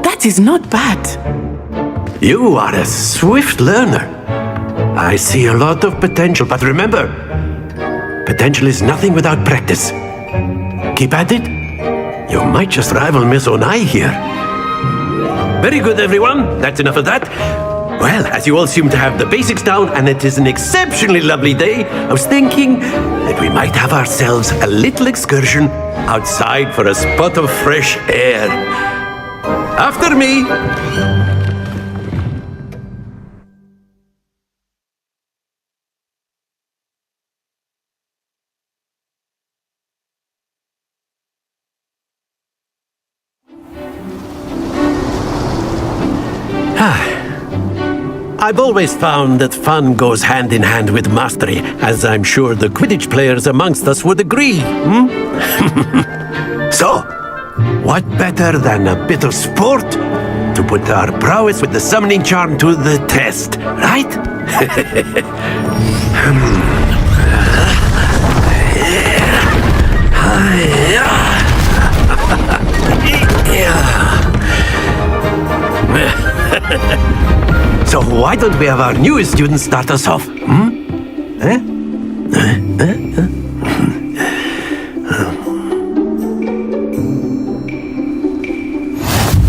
That is not bad. You are a swift learner. I see a lot of potential, but remember, potential is nothing without practice. Keep at it. You might just rival Miss Onai here. Very good, everyone. That's enough of that. Well, as you all seem to have the basics down, and it is an exceptionally lovely day, I was thinking that we might have ourselves a little excursion outside for a spot of fresh air. After me! I've always found that fun goes hand in hand with mastery, as I'm sure the Quidditch players amongst us would agree. So, what better than a bit of sport to put our prowess with the summoning charm to the test, right? So why don't we have our newest student start us off?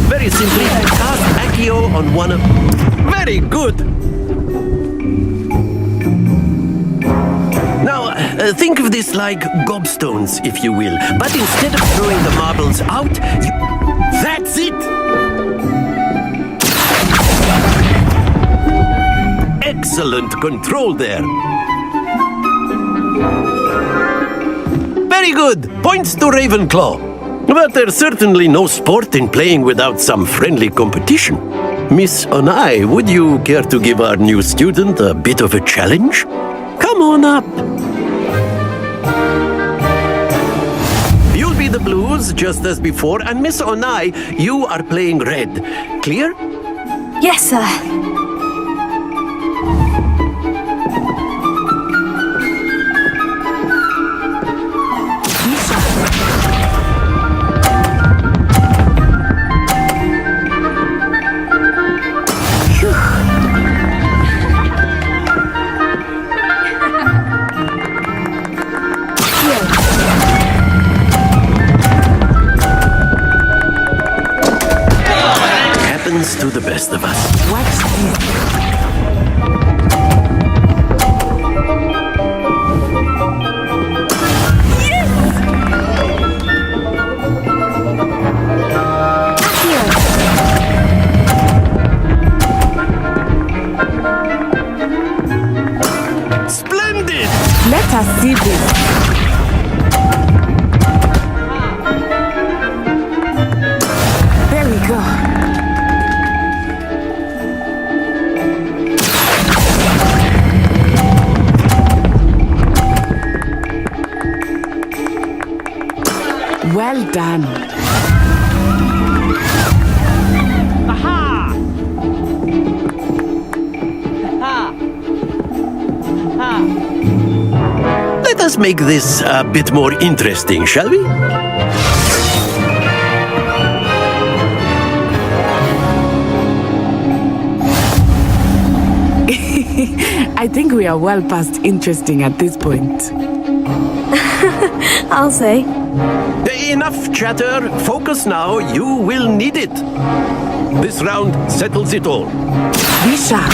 Very simply, cast Accio on one of... Very good! Now, think of this like gobstones, if you will. But instead of throwing the marbles out, you... That's it! Excellent control there. Very good. Points to Ravenclaw. But there's certainly no sport in playing without some friendly competition. Miss Onai, would you care to give our new student a bit of a challenge? Come on up. You'll be the blues, just as before, and Miss Onai, you are playing red. Clear? Yes, sir. best of us. What's this? Splendid! Let us see this. There we go. Well done. Aha! Ha! Ha! Let us make this a bit more interesting, shall we? I think we are well past interesting at this point. I'll say. Enough chatter. Focus now. You will need it. This round settles it all. Be sharp.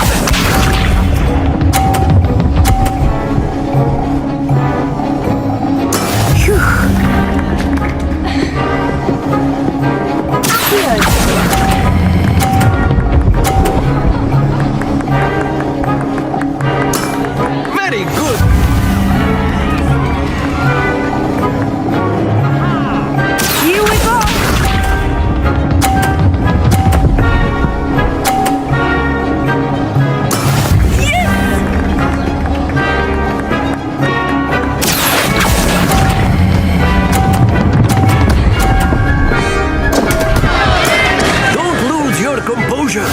Very good. Here we go. Don't lose your composure.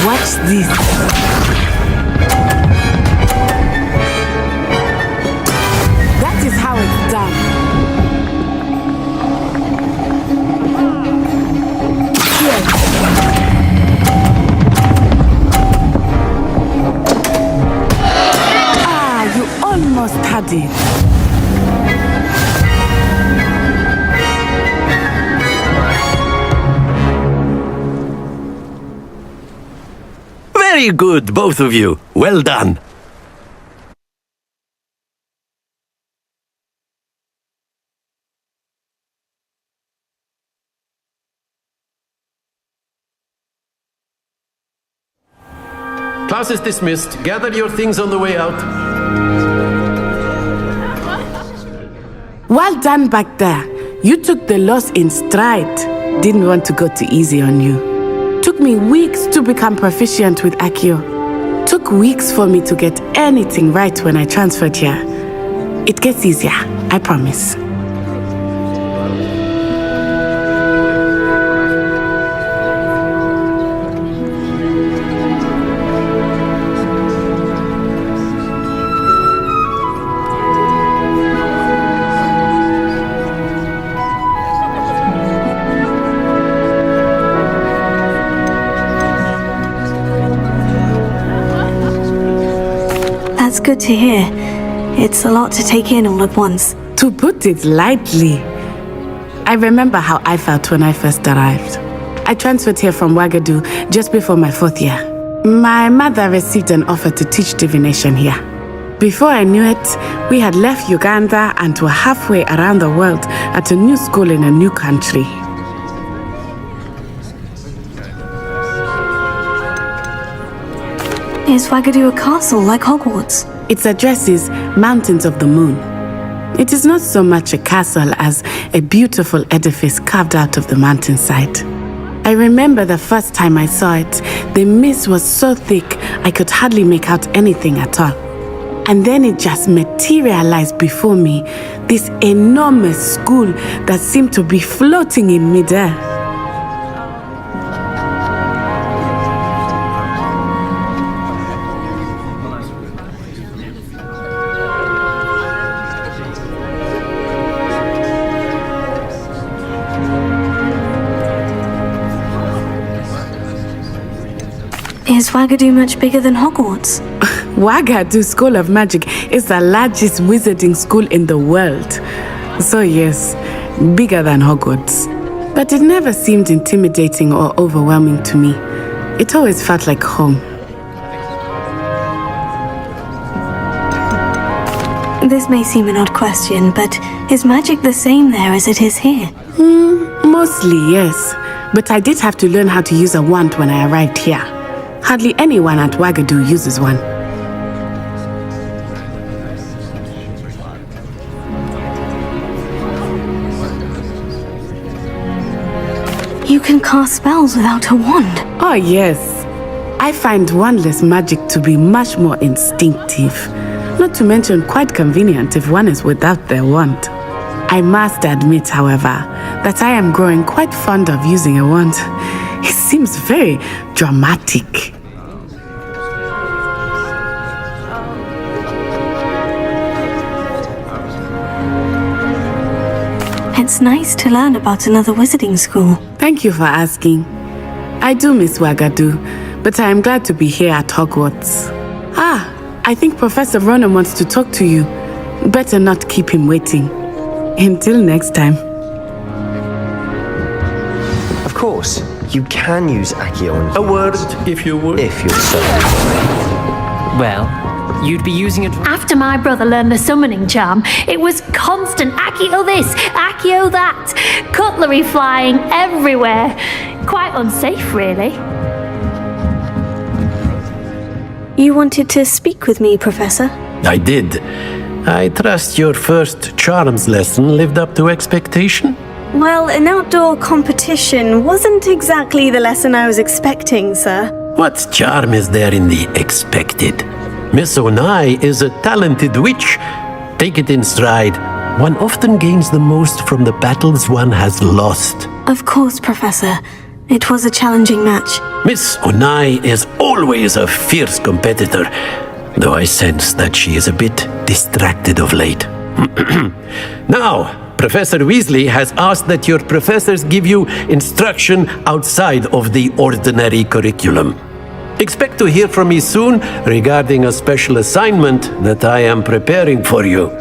Watch this. That is how it's done. Ah, you almost had it. Very good, both of you. Well done. Class is dismissed. Gather your things on the way out. Well done back there. You took the loss in stride. Didn't want to go too easy on you. Took me weeks to become proficient with Accio. Took weeks for me to get anything right when I transferred here. It gets easier, I promise. That's good to hear. It's a lot to take in all at once. To put it lightly, I remember how I felt when I first arrived. I transferred here from Wagadu just before my 4th year. My mother received an offer to teach divination here. Before I knew it, we had left Uganda and were halfway around the world at a new school in a new country. Is Wagadu a castle like Hogwarts? Its address is Mountains of the Moon. It is not so much a castle as a beautiful edifice carved out of the mountainside. I remember the first time I saw it, the mist was so thick I could hardly make out anything at all. And then it just materialized before me, this enormous school that seemed to be floating in midair. Is Wagadu much bigger than Hogwarts? Wagadu School of Magic is the largest wizarding school in the world. So yes, bigger than Hogwarts. But it never seemed intimidating or overwhelming to me. It always felt like home. This may seem an odd question, but is magic the same there as it is here? Mostly, yes. But I did have to learn how to use a wand when I arrived here. Hardly anyone at Wagadu uses one. You can cast spells without a wand. Oh, yes. I find wandless magic to be much more instinctive. Not to mention quite convenient if one is without their wand. I must admit, however, that I am growing quite fond of using a wand. It seems very dramatic. It's nice to learn about another wizarding school. Thank you for asking. I do miss Wagadu, but I am glad to be here at Hogwarts. I think Professor Ronan wants to talk to you. Better not keep him waiting. Until next time. Of course, you can use Accio on A word, if you would. if you're so Well, you'd be using it. After my brother learned the summoning charm, it was constant Accio this, Accio that, cutlery flying everywhere. Quite unsafe, really. You wanted to speak with me, Professor? I did. I trust your first charms lesson lived up to expectation? Well, an outdoor competition wasn't exactly the lesson I was expecting, sir. What charm is there in the expected? Miss Onai is a talented witch. Take it in stride. One often gains the most from the battles one has lost. Of course, Professor. It was a challenging match. Miss Onai is always a fierce competitor, though I sense that she is a bit distracted of late. Now, Professor Weasley has asked that your professors give you instruction outside of the ordinary curriculum. Expect to hear from me soon regarding a special assignment that I am preparing for you.